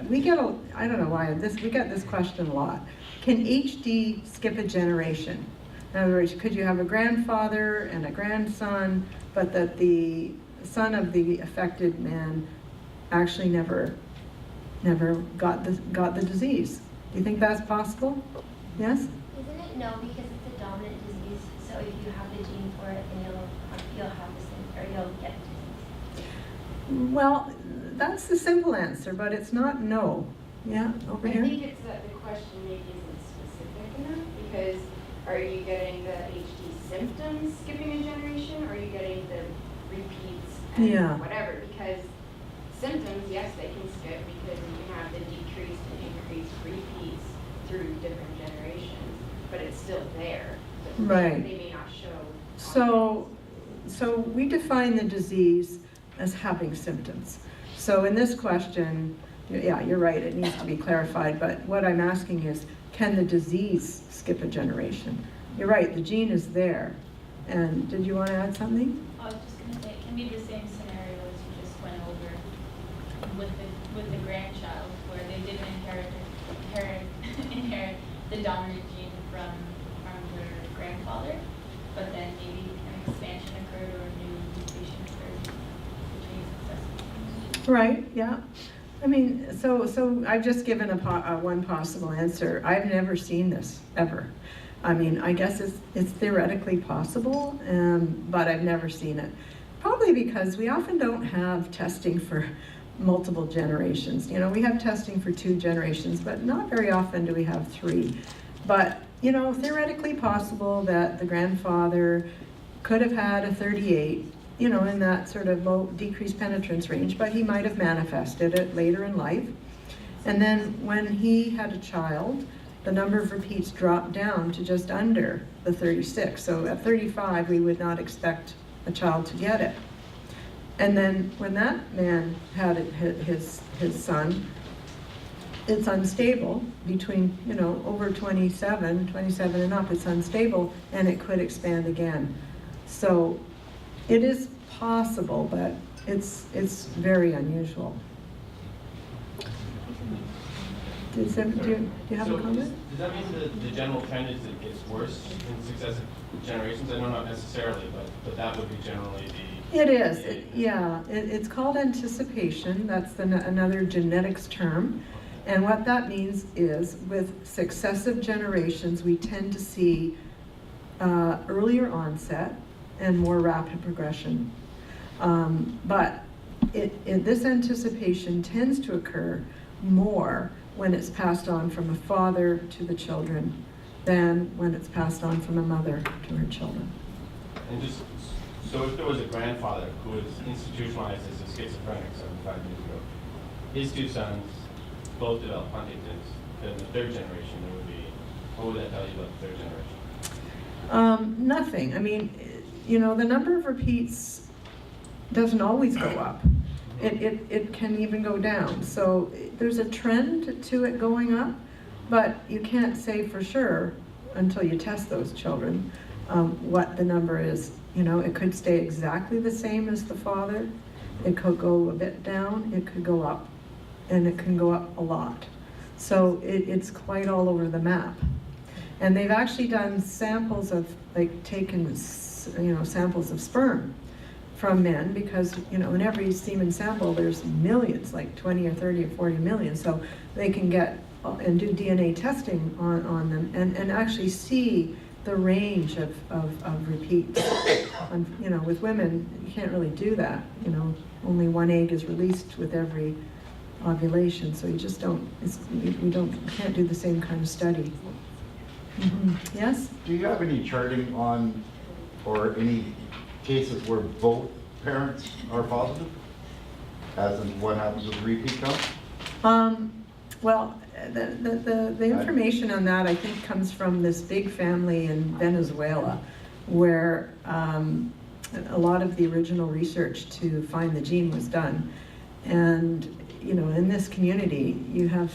we get I don't know why, we get this question a lot. Can HD skip a generation? In other words, could you have a grandfather and a grandson, but that the son of the affected man actually never got the disease? Do you think that's possible? Yes? Isn't it no, because it's a dominant disease, so if you have the gene for it, then you'll have the same, or you'll get the disease. Well, that's the simple answer, but it's not no. Yeah, over I here? think it's that the question maybe isn't specific enough, because are you getting the HD symptoms skipping a generation, or are you getting the repeats and Yeah. whatever? Because symptoms, yes, they can skip because you can have the decreased and increased repeats through different generations, but it's still there. But Right. They may not show. So we define the disease as having symptoms. So in this question, yeah, you're right, it needs to be clarified, but what I'm asking is, can the disease skip a generation? You're right, the gene is there. And did you want to add something? I was just gonna say, it can be the same scenario as you just went over with the grandchild, where they didn't inherit the dominant gene from their grandfather, but then maybe an expansion occurred or a new mutation occurred between successive generations. Right, yeah. I mean, so I've just given one possible answer. I've never seen this, ever. I mean, I guess it's theoretically possible, but I've never seen it. Probably because we often don't have testing for multiple generations. You know, we have testing for 2 generations, but not very often do we have 3. But, you know, theoretically possible that the grandfather could have had a 38, you know, in that sort of low decreased penetrance range, but he might have manifested it later in life. And then when he had a child, the number of repeats dropped down to just under the 36. So at 35, we would not expect a child to get it. And then when that man had his son, it's unstable between, you know, over 27 and up, it's unstable, and it could expand again. So it is possible, but it's very unusual. Do you have a comment? Does that mean that the general trend is that it gets worse in successive generations? I know not necessarily, but that would be generally the... It is, it's called anticipation. That's another genetics term. And what that means is with successive generations, we tend to see earlier onset and more rapid progression. But this anticipation tends to occur more when it's passed on from a father to the children than when it's passed on from a mother to her children. And just, so if there was a grandfather who was institutionalized as a schizophrenic 75 years ago, his 2 sons both developed Huntington's, then the 3rd generation, there would be, what would that tell you about the 3rd generation? Nothing. I mean, you know, the number of repeats doesn't always go up. It can even go down. So there's a trend to it going up, but you can't say for sure until you test those children what the number is. You know, it could stay exactly the same as the father. It could go a bit down, it could go up, and it can go up a lot. So it's quite all over the map. And they've actually done samples of, like, taken, you know, samples of sperm from men, because, you know, in every semen sample there's millions, like 20 or 30 or 40 million, so they can get and do DNA testing on them and actually see the range of repeats. And, you know, with women, you can't really do that. You know, only 1 egg is released with every ovulation, so you just don't, we can't do the same kind of study. Yes? Do you have any charting on, or any cases where both parents are positive, as in what happens with repeat count? Well, the information on that, I think, comes from this big family in Venezuela, where a lot of the original research to find the gene was done. And, you know, in this community, you have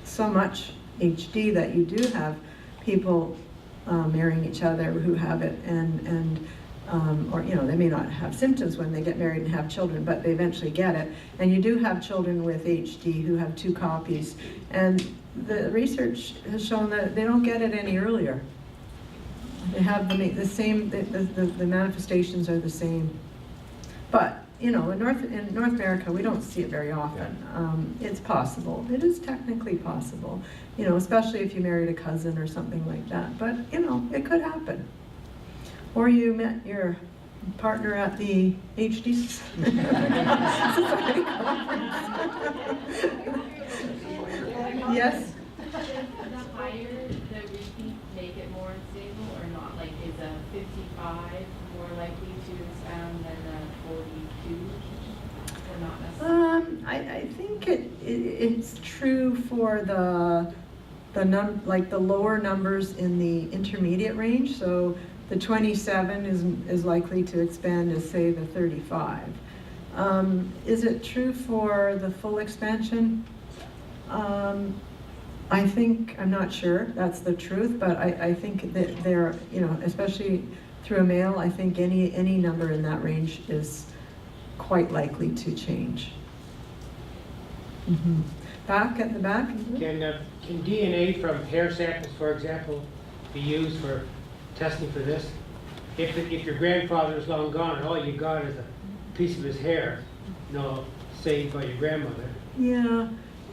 so much HD that you do have people marrying each other who have it, or, you know, they may not have symptoms when they get married and have children, but they eventually get it. And you do have children with HD who have 2 copies. And the research has shown that they don't get it any earlier. They have the same, the manifestations are the same. But, you know, in North America, we don't see it very often. It's possible. It is technically possible, you know, especially if you married a cousin or something like that. But, you know, it could happen. Or you met your partner at the HD Society conference. Yes? The higher the repeat make it more stable or not? Like, is a 55 more likely to expound than a 42 or not necessarily? I think it's true for the lower numbers in the intermediate range. So the 27 is likely to expand as, say, the 35. Is it true for the full expansion? I think, I'm not sure that's the truth, but I think that they're, you know, especially through a male, I think any number in that range is quite likely to change. Back at the back? Can DNA from hair samples, for example, be used for testing for this? If your grandfather is long gone and all you got is a piece of his hair, you know, saved by your grandmother. Yeah,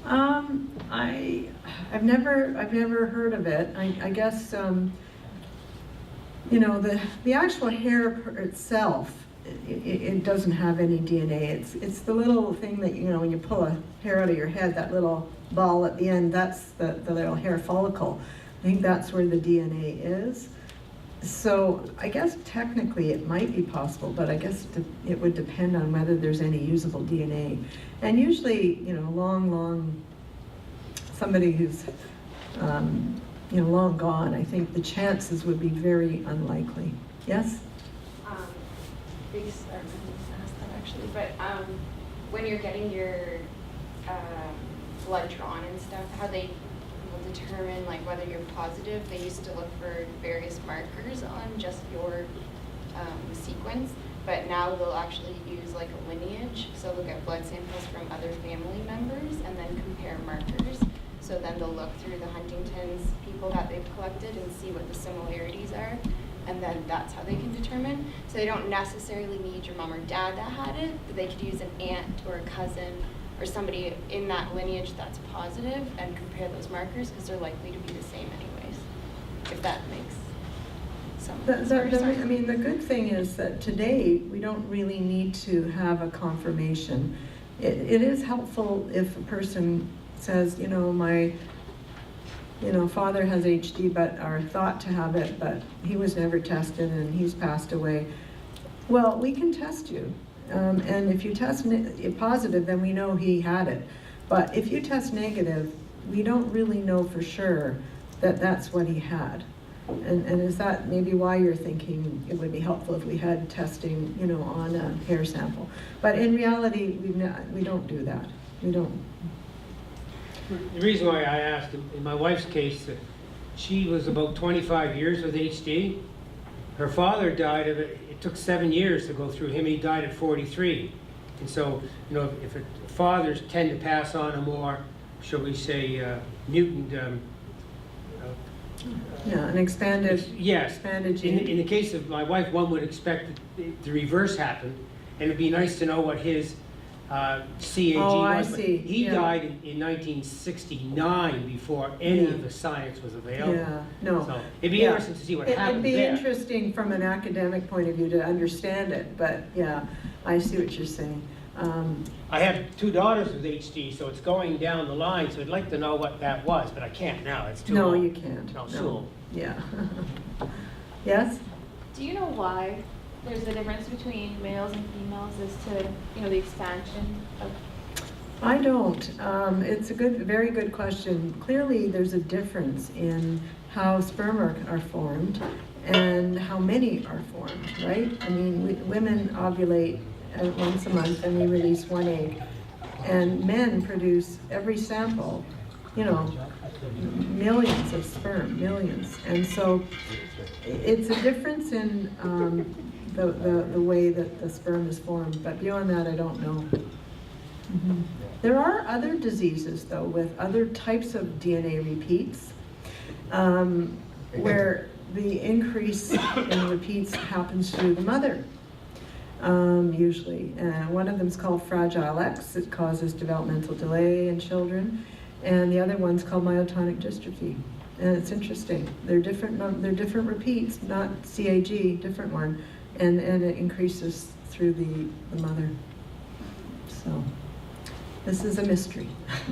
I've never heard of it. I guess you know, the actual hair itself, it doesn't have any DNA. It's the little thing that, you know, when you pull a hair out of your head, that little ball at the end, that's the little hair follicle. I think that's where the DNA is. So I guess technically it might be possible, but I guess it would depend on whether there's any usable DNA. And usually, you know, somebody who's, you know, long gone, I think the chances would be very unlikely. Yes? Asked that actually, but when you're getting your blood drawn and stuff, how they will determine like whether you're positive, they used to look for various markers on just your sequence, but now they'll actually use like a lineage, so they'll get blood samples from other family members and then compare markers. So then they'll look through the Huntington's people that they've collected and see what the similarities are, and then that's how they can determine. So they don't necessarily need your mom or dad that had it, but they could use an aunt or a cousin or somebody in that lineage that's positive and compare those markers because they're likely to be the same anyways, if that makes sense. I mean, the good thing is that today we don't really need to have a confirmation. It is helpful if a person says, you know, my father has HD, but are thought to have it, but he was never tested and he's passed away. Well, we can test you. And if you test positive, then we know he had it. But if you test negative, we don't really know for sure that that's what he had. And is that maybe why you're thinking it would be helpful if we had testing, you know, on a hair sample? But in reality, we don't do that. We don't. The reason why I asked, in my wife's case, she was about 25 years with HD. Her father died of it. It took 7 years to go through him. He died at 43. And so, you know, if fathers tend to pass on a more, shall we say, mutant. Yeah, an expanded. Yes. Expanded gene. In the case of my wife, one would expect the reverse happened, and it'd be nice to know what his CAG Oh, I was. But see. he Yeah. died in 1969 before any of the science was available. Yeah, no. So it'd be Yeah. interesting to see what It'd happened be there. interesting from an academic point of view to understand it, but yeah, I see what you're saying. I have 2 daughters with HD, so it's going down the line. So I'd like to know what that was, but I can't now. It's too No, long. you can't. No, No. soon. Yeah. Yes? Do you know why there's a difference between males and females as to, you know, the expansion of? I don't. It's a very good question. Clearly, there's a difference in how sperm are formed and how many are formed, right? I mean, women ovulate once a month and they release 1 egg. And men produce every sample, you know, millions of sperm, millions. And so it's a difference in the way that the sperm is formed, but beyond that, I don't know. There are other diseases, though, with other types of DNA repeats, where the increase in repeats happens through the mother, usually. One of them is called Fragile X. It causes developmental delay in children. And the other one's called myotonic dystrophy. And it's interesting. They're different repeats, not CAG, different one. And it increases through the mother. So this is a mystery.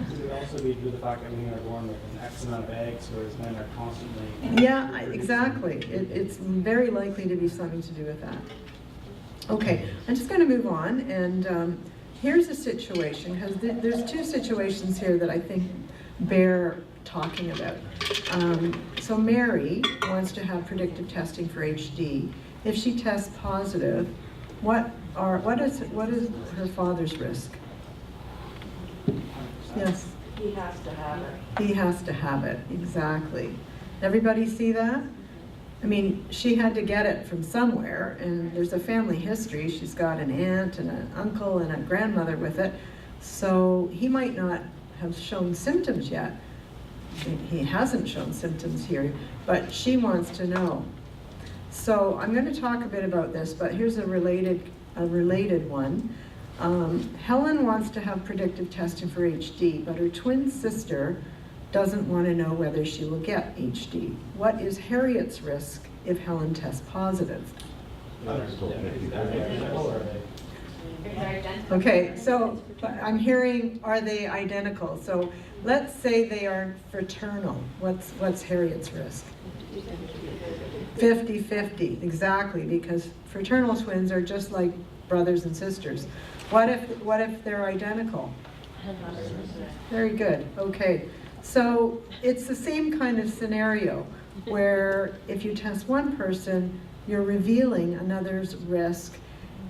Could it also be due to the fact that women are born with an X amount of eggs, whereas men are constantly... Yeah, exactly. It's very likely to be something to do with that. Okay, I'm just going to move on, and here's a situation, because there's two situations here that I think bear talking about. So Mary wants to have predictive testing for HD. If she tests positive, what is her father's risk? Yes. He has to have it. He has to have it, exactly. Everybody see that? I mean, she had to get it from somewhere, and there's a family history. She's got an aunt and an uncle and a grandmother with it. So he might not have shown symptoms yet. He hasn't shown symptoms here, but she wants to know. So I'm going to talk a bit about this, but here's a related one. Helen wants to have predictive testing for HD, but her twin sister doesn't want to know whether she will get HD. What is Harriet's risk if Helen tests positive? Okay, so I'm hearing, are they identical? So let's say they are fraternal. What's Harriet's risk? 50-50, exactly, because fraternal twins are just like brothers and sisters. What if they're identical? Very good. Okay. So it's the same kind of scenario where if you test one person, you're revealing another's risk.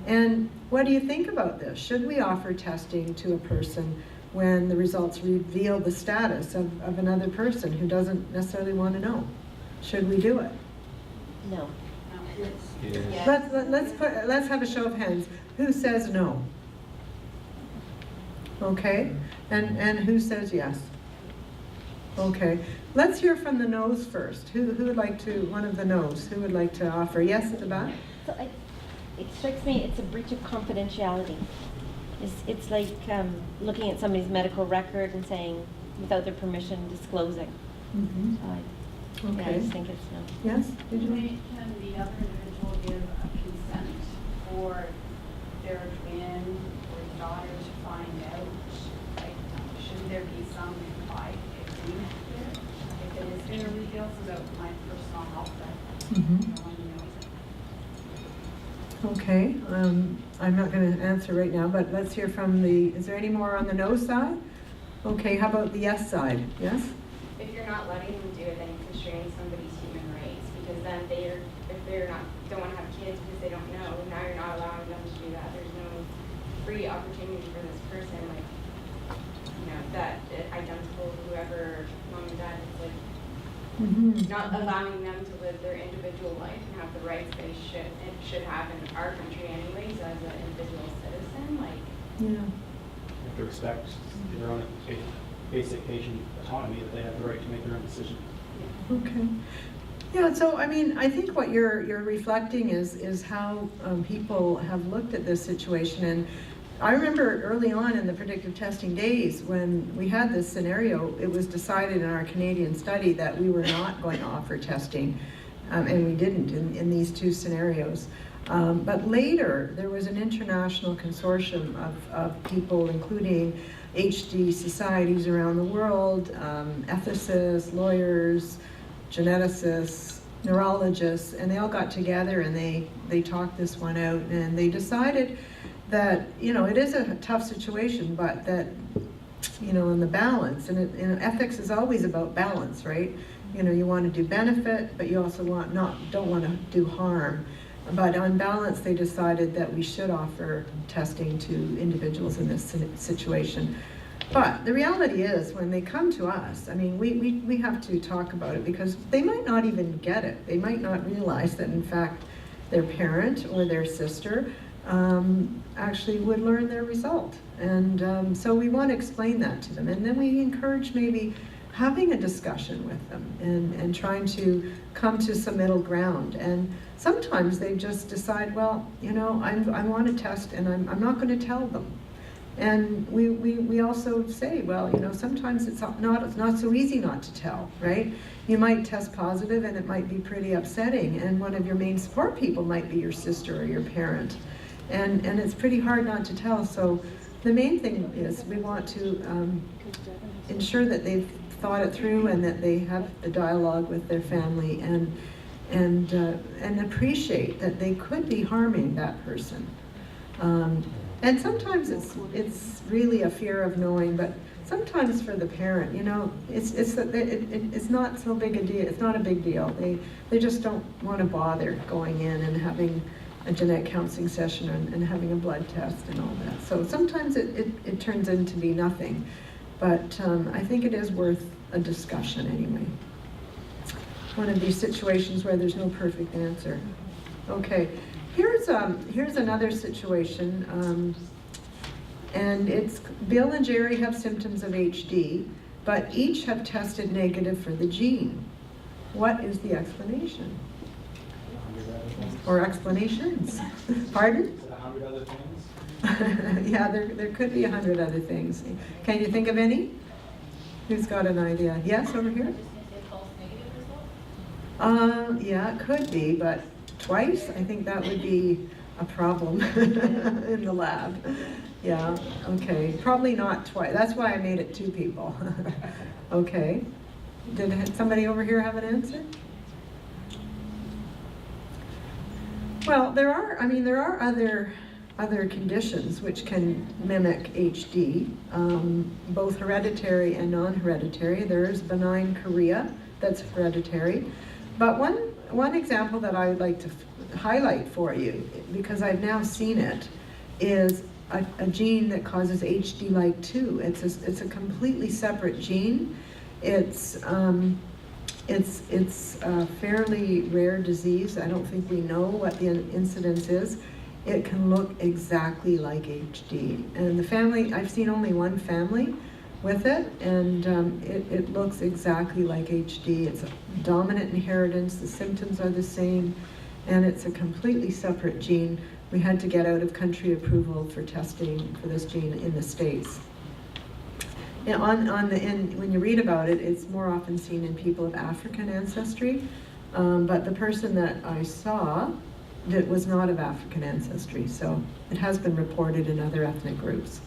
And what do you think about this? Should we offer testing to a person when the results reveal the status of another person who doesn't necessarily want to know? Should we do it? No. Let's have a show of hands. Who says no? Okay, and who says yes? Okay, let's hear from the no's first. Who would like to, one of the no's, who would like to offer? Yes, at the back? So it strikes me it's a breach of confidentiality. It's like looking at somebody's medical record and saying, without their permission, disclosing. Mm-hmm. So I Okay. just think it's no. Yes? Did you? Can the other individual give a consent for their twin or daughter to find out? Like, should there be some implied agreement there? If it is going to reveal about my personal health, that Mhm. no one knows it. Okay, I'm not going to answer right now, but let's hear from is there any more on the no side? Okay, how about the yes side? Yes? If you're not letting them do it, then you're constraining somebody's human rights, because then if they're not, don't want to have kids because they don't know, now you're not allowing them to do that. There's no free opportunity for this person, like, that identical whoever mom and dad is, like, Mm-hmm. not allowing them to live their individual life and have the rights they should have in our country anyways as an individual citizen, like. Yeah. You have to respect their own basic patient autonomy, that they have the right to make their own decision. Okay. Yeah, so I mean, I think what you're reflecting is how people have looked at this situation. And I remember early on in the predictive testing days when we had this scenario, it was decided in our Canadian study that we were not going to offer testing, and we didn't in these two scenarios. But later, there was an international consortium of people, including HD societies around the world, ethicists, lawyers, geneticists, neurologists, and they all got together and they talked this one out, and they decided that, it is a tough situation, but that, in the balance, and ethics is always about balance, right? You want to do benefit, but you also don't want to do harm. But on balance, they decided that we should offer testing to individuals in this situation. But the reality is, when they come to us, I mean, we have to talk about it, because they might not even get it. They might not realize that, in fact, their parent or their sister actually would learn their result. And so we want to explain that to them. And then we encourage maybe having a discussion with them and trying to come to some middle ground. And sometimes they just decide, well, you know, I want to test and I'm not going to tell them. And we also say, well, you know, sometimes it's not so easy not to tell, right? You might test positive and it might be pretty upsetting, and one of your main support people might be your sister or your parent. And it's pretty hard not to tell. So the main thing is we want to ensure that they've thought it through and that they have the dialogue with their family and appreciate that they could be harming that person. And sometimes it's really a fear of knowing, but sometimes for the parent, you know, it's not so big a deal. It's not a big deal. They just don't want to bother going in and having a genetic counseling session and having a blood test and all that. So sometimes it turns into be nothing, but I think it is worth a discussion anyway. One of these situations where there's no perfect answer. Okay. Here's another situation, and it's Bill and Jerry have symptoms of HD, but each have tested negative for the gene. What is the explanation? Or explanations? Pardon? 100 other things? Yeah, there could be 100 other things. Can you think of any? Who's got an idea? Yes, over here? Yeah, it could be, but twice, I think that would be a problem in the lab. Yeah, okay, probably not twice. That's why I made it 2 people. Okay, did somebody over here have an answer? Well, there are other conditions which can mimic HD, both hereditary and non-hereditary. There is benign chorea that's hereditary, but one example that I would like to highlight for you, because I've now seen it, is a gene that causes HD like 2. It's a completely separate gene. It's a fairly rare disease. I don't think we know what the incidence is. It can look exactly like HD. And the family, I've seen only one family with it, and it looks exactly like HD. It's a dominant inheritance, the symptoms are the same, and it's a completely separate gene. We had to get out of country approval for testing for this gene in the States. And when you read about it, it's more often seen in people of African ancestry, but the person that I saw that was not of African ancestry, so it has been reported in other ethnic groups.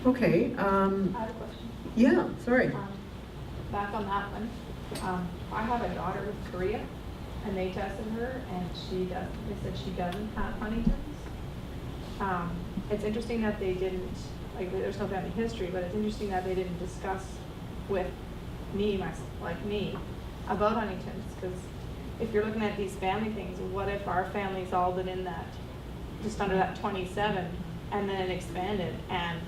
Okay. I have a question. Yeah, sorry. Back on that one, I have a daughter with chorea, and they tested her, and they said she doesn't have Huntington's. It's interesting that they didn't, like, there's no family history, but it's interesting that they didn't discuss with me, about Huntington's, because if you're looking at these family things, what if our family's all been in that, just under that 27, and then it expanded, and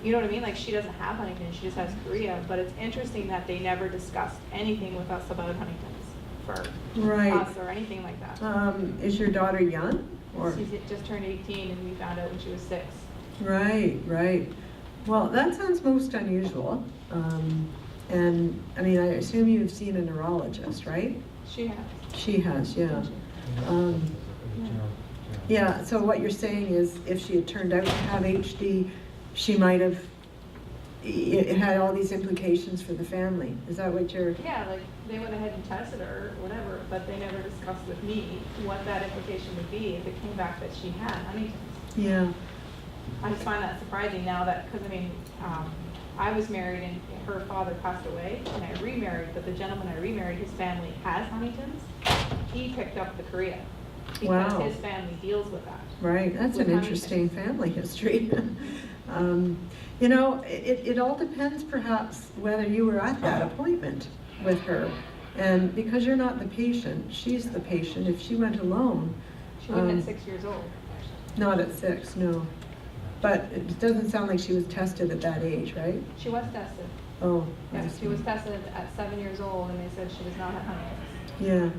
you know what I mean? Like, she doesn't have Huntington's, she just has chorea, but it's interesting that they never discussed anything with us about Huntington's for us or anything like that. Is your daughter young? Or? She's just turned 18 and we found out when she was 6. Right. Well, that sounds most unusual. And I mean, I assume you've seen a neurologist, right? She has. She has, yeah. Yeah, so what you're saying is if she had turned out to have HD, she might have, it had all these implications for the family. Is that what you're? Yeah, like they went ahead and tested her or whatever, but they never discussed with me what that implication would be if it came back that she had Huntington's. Yeah. I just find that surprising now that, because I mean, I was married and her father passed away and I remarried, but the gentleman I remarried, his family has Huntington's. He picked up the chorea because his family deals with that. Right, that's an interesting family history. You know, it all depends perhaps whether you were at that appointment with her. And because you're not the patient, she's the patient. If she went alone. She went at 6 years old. Not at 6, no. But it doesn't sound like she was tested at that age, right? She was tested. Oh. Yes, she was tested at 7 years old and they said she does not have Huntington's. Yeah.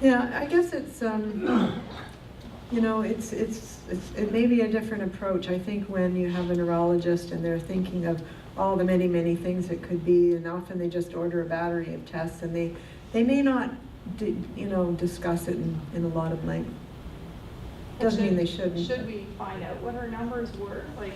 Yeah, I guess it's, you know, it may be a different approach. I think when you have a neurologist and they're thinking of all the many, many things it could be, and often they just order a battery of tests, and they may not, discuss it in a lot of length. Doesn't mean they shouldn't. Should we find out what her numbers were? Like,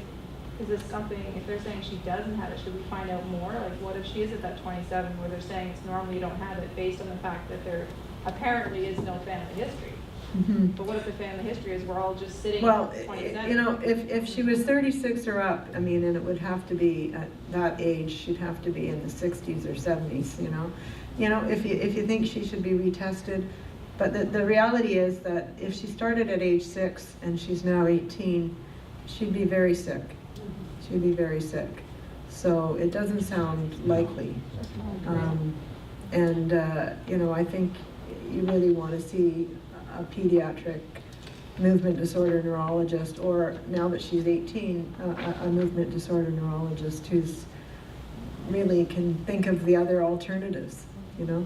is this something, if they're saying she doesn't have it, should we find out more? Like, what if she is at that 27 where they're saying it's normal, you don't have it, based on the fact that there apparently is no family history? Mhm. But what if the family history is we're all just sitting Well, at 27? if she was 36 or up, and it would have to be at that age, she'd have to be in the 60s or 70s, if you think she should be retested. But the reality is that if she started at age 6 and she's now 18, she'd be very sick. She'd be very sick. So it doesn't sound likely. I think you really want to see a pediatric movement disorder neurologist, or now that she's 18, a movement disorder neurologist who's really can think of the other alternatives, Well,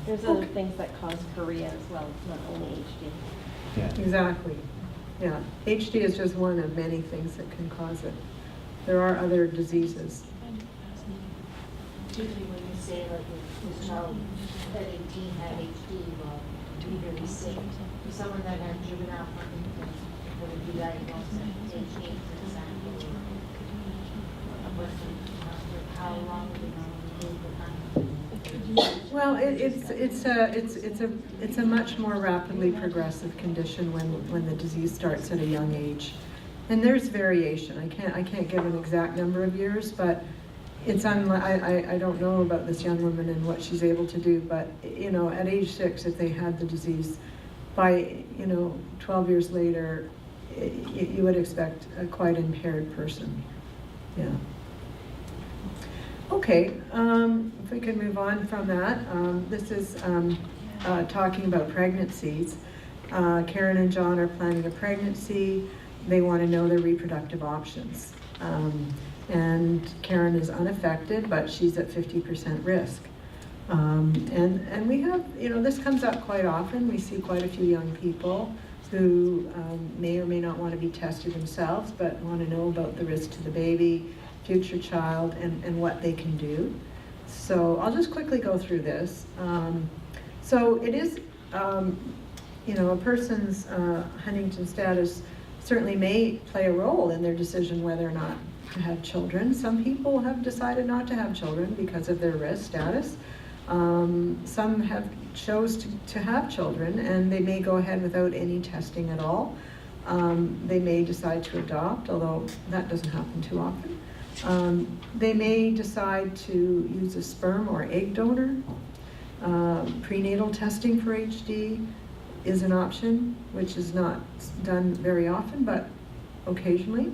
there's other things that cause chorea as well, not only HD. Yeah. Exactly. Yeah. HD is just one of many things that can cause it. There are other diseases. Usually when you say like this child at 18 had HD, well, to be very sick. For someone that had juvenile Huntington, would it be diagnosed at age 8, for example, or how long would it take the time? Well, it's a much more rapidly progressive condition when the disease starts at a young age, and there's variation. I can't give an exact number of years, but it's I don't know about this young woman and what she's able to do, but at age 6, if they had the disease, by 12 years later, you would expect a quite impaired person. Yeah. Okay, if we could move on from that, this is talking about pregnancies. Karen and John are planning a pregnancy. They want to know their reproductive options. And Karen is unaffected, but she's at 50% risk. And we have, this comes up quite often. We see quite a few young people who may or may not want to be tested themselves, but want to know about the risk to the baby, future child, and what they can do. So I'll just quickly go through this. So it is, a person's Huntington status certainly may play a role in their decision whether or not to have children. Some people have decided not to have children because of their risk status. Some have chose to have children, and they may go ahead without any testing at all. They may decide to adopt, although that doesn't happen too often. They may decide to use a sperm or egg donor. Prenatal testing for HD is an option, which is not done very often, but occasionally.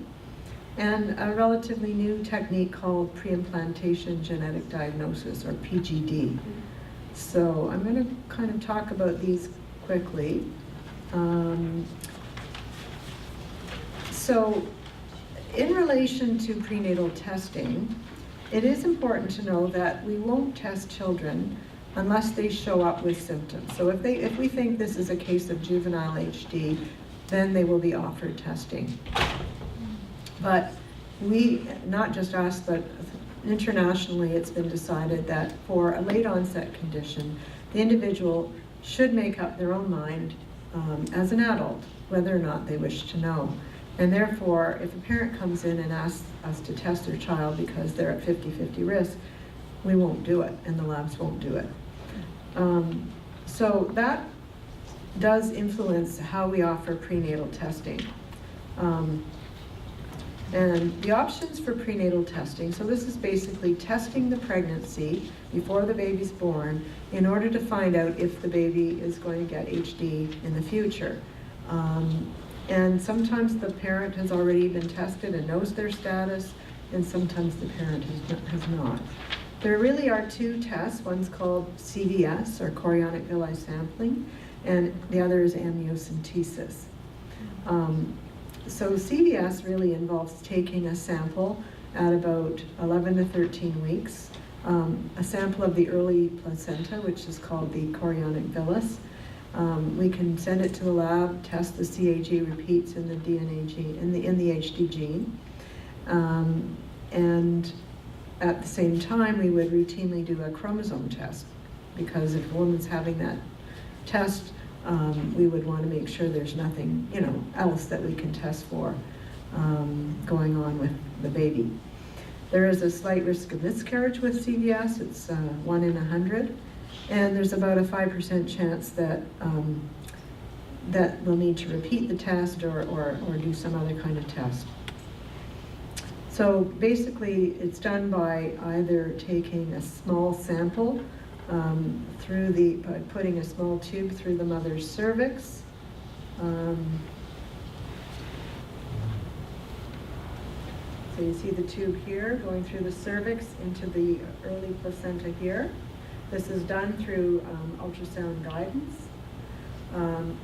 And a relatively new technique called pre-implantation genetic diagnosis, or PGD. So I'm going to kind of talk about these quickly. So in relation to prenatal testing, it is important to know that we won't test children unless they show up with symptoms. So if we think this is a case of juvenile HD, then they will be offered testing. But we, not just us, but internationally, it's been decided that for a late onset condition, the individual should make up their own mind as an adult, whether or not they wish to know. And therefore, if a parent comes in and asks us to test their child because they're at 50-50 risk, we won't do it, and the labs won't do it. So that does influence how we offer prenatal testing. And the options for prenatal testing, so this is basically testing the pregnancy before the baby's born in order to find out if the baby is going to get HD in the future. And sometimes the parent has already been tested and knows their status, and sometimes the parent has not. There really are two tests. One's called CVS, or chorionic villi sampling, and the other is amniocentesis. So CVS really involves taking a sample at about 11 to 13 weeks, a sample of the early placenta, which is called the chorionic villus. We can send it to the lab, test the CAG repeats in the DNA gene, in the HD gene. And at the same time, we would routinely do a chromosome test, because if a woman's having that test, we would want to make sure there's nothing, else that we can test for going on with the baby. There is a slight risk of miscarriage with CVS. It's 1 in 100, and there's about a 5% chance that that we'll need to repeat the test or do some other kind of test. So basically, it's done by either taking a small sample by putting a small tube through the mother's cervix. So you see the tube here going through the cervix into the early placenta here. This is done through ultrasound guidance.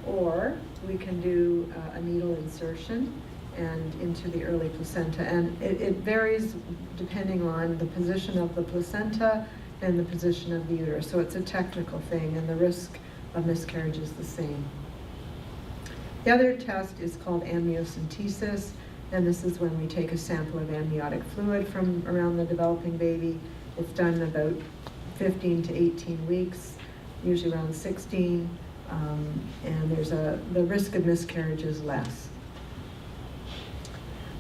Or we can do a needle insertion and into the early placenta. And it varies depending on the position of the placenta and the position of the uterus. So it's a technical thing, and the risk of miscarriage is the same. The other test is called amniocentesis, and this is when we take a sample of amniotic fluid from around the developing baby. It's done about 15 to 18 weeks, usually around 16, and the risk of miscarriage is less.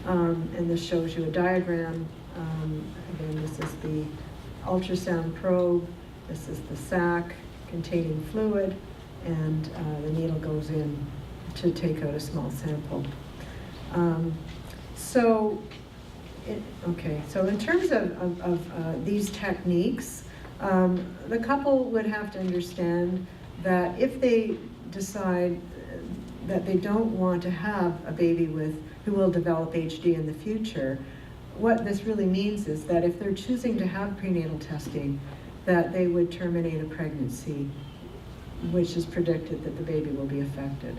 And this shows you a diagram. Again, this is the ultrasound probe, this is the sac containing fluid, and the needle goes in to take out a small sample. So in terms of these techniques, the couple would have to understand that if they decide that they don't want to have a baby who will develop HD in the future, what this really means is that if they're choosing to have prenatal testing, that they would terminate a pregnancy, which is predicted that the baby will be affected.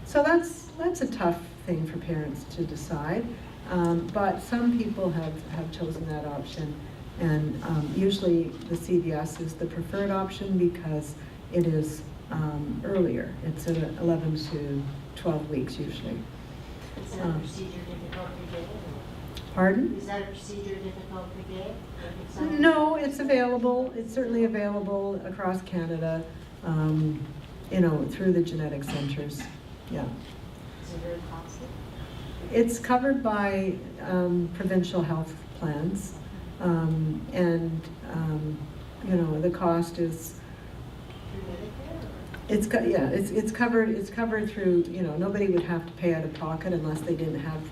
So that's a tough thing for parents to decide, but some people have chosen that option, and usually the CVS is the preferred option because it is earlier. It's 11 to 12 weeks usually. Is that a procedure difficult to get? Pardon? Is that a procedure difficult to get? No, it's available. It's certainly available across Canada, through the genetic centers. Yeah. Is it very costly? It's covered by provincial health plans, and the cost is. Through Medicare? It's covered through, nobody would have to pay out of pocket unless they didn't have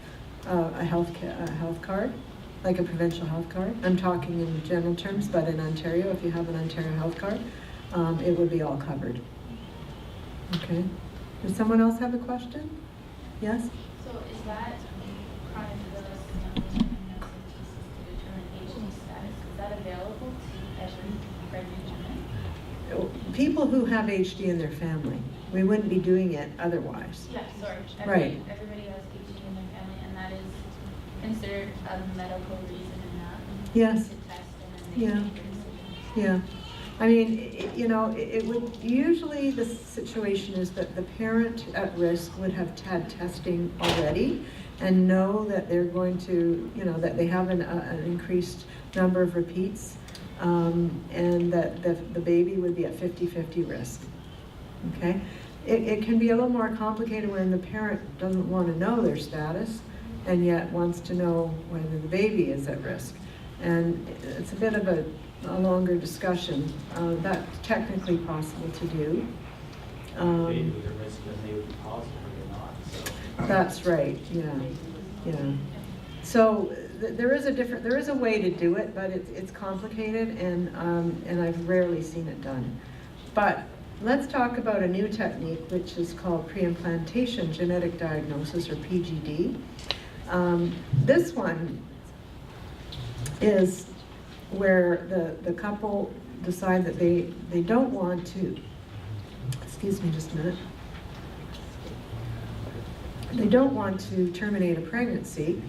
a health card, like a provincial health card. I'm talking in general terms, but in Ontario, if you have an Ontario health card, it would be all covered. Okay. Does someone else have a question? Yes? So is that prior to the amniocentesis to determine HD status, is that available to every pregnant woman? People who have HD in their family. We wouldn't be doing it otherwise. Yeah, sorry. Right. Everybody has HD in their family, and that is considered a medical reason enough Yes. to test and then they make their decision. Yeah. I mean, it would, usually the situation is that the parent at risk would have had testing already and know that they're going to, that they have an increased number of repeats, and that the baby would be at 50-50 risk. Okay? It can be a little more complicated when the parent doesn't want to know their status and yet wants to know whether the baby is at risk. And it's a bit of a longer discussion. That's technically possible to do. Maybe with a risk that they would be positive or not, so. That's right, yeah. So there is a way to do it, but it's complicated, and I've rarely seen it done. But let's talk about a new technique, which is called pre-implantation genetic diagnosis, or PGD. This one is where the couple decide that they don't want to, excuse me just a minute, they don't want to terminate a pregnancy,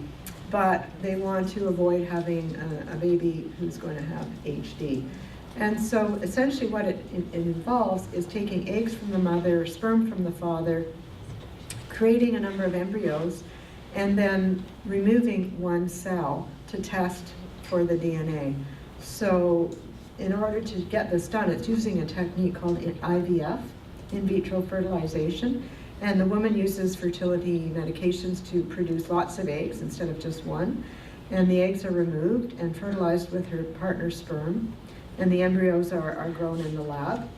but they want to avoid having a baby who's going to have HD. And so essentially what it involves is taking eggs from the mother, sperm from the father, creating a number of embryos, and then removing one cell to test for the DNA. So in order to get this done, it's using a technique called IVF, in vitro fertilization. And the woman uses fertility medications to produce lots of eggs instead of just one. And the eggs are removed and fertilized with her partner's sperm. And the embryos are grown in the lab.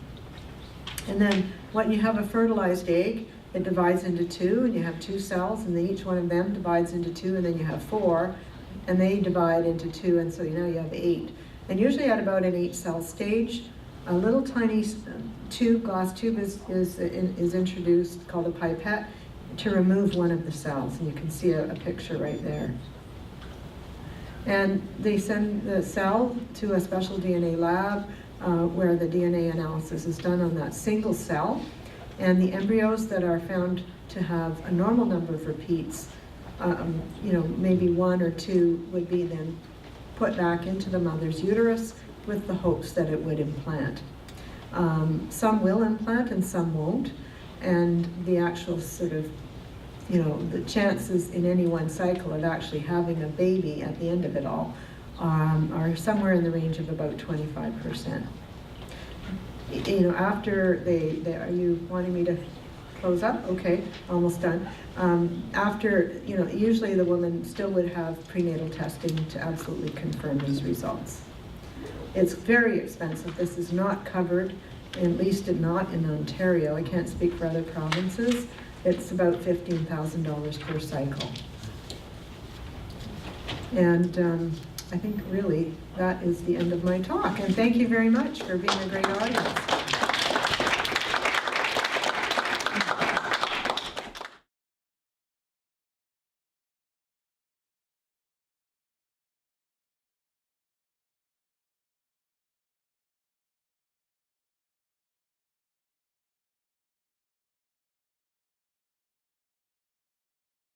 And then when you have a fertilized egg, it divides into two, and you have 2 cells, and then each one of them divides into 2, and then you have 4, and they divide into 2, and so now you have 8. And usually at about an 8-cell stage, a little tiny tube, glass tube is introduced called a pipette to remove one of the cells, and you can see a picture right there. And they send the cell to a special DNA lab where the DNA analysis is done on that single cell. And the embryos that are found to have a normal number of repeats, maybe 1 or 2, would be then put back into the mother's uterus with the hopes that it would implant. Some will implant and some won't. And the actual sort of, the chances in any one cycle of actually having a baby at the end of it all are somewhere in the range of about 25%. After are you wanting me to close up? Okay, almost done. After, usually the woman still would have prenatal testing to absolutely confirm these results. It's very expensive. This is not covered, at least not in Ontario. I can't speak for other provinces. It's about $15,000 per cycle. And I think really that is the end of my talk. And thank you very much for being a great audience.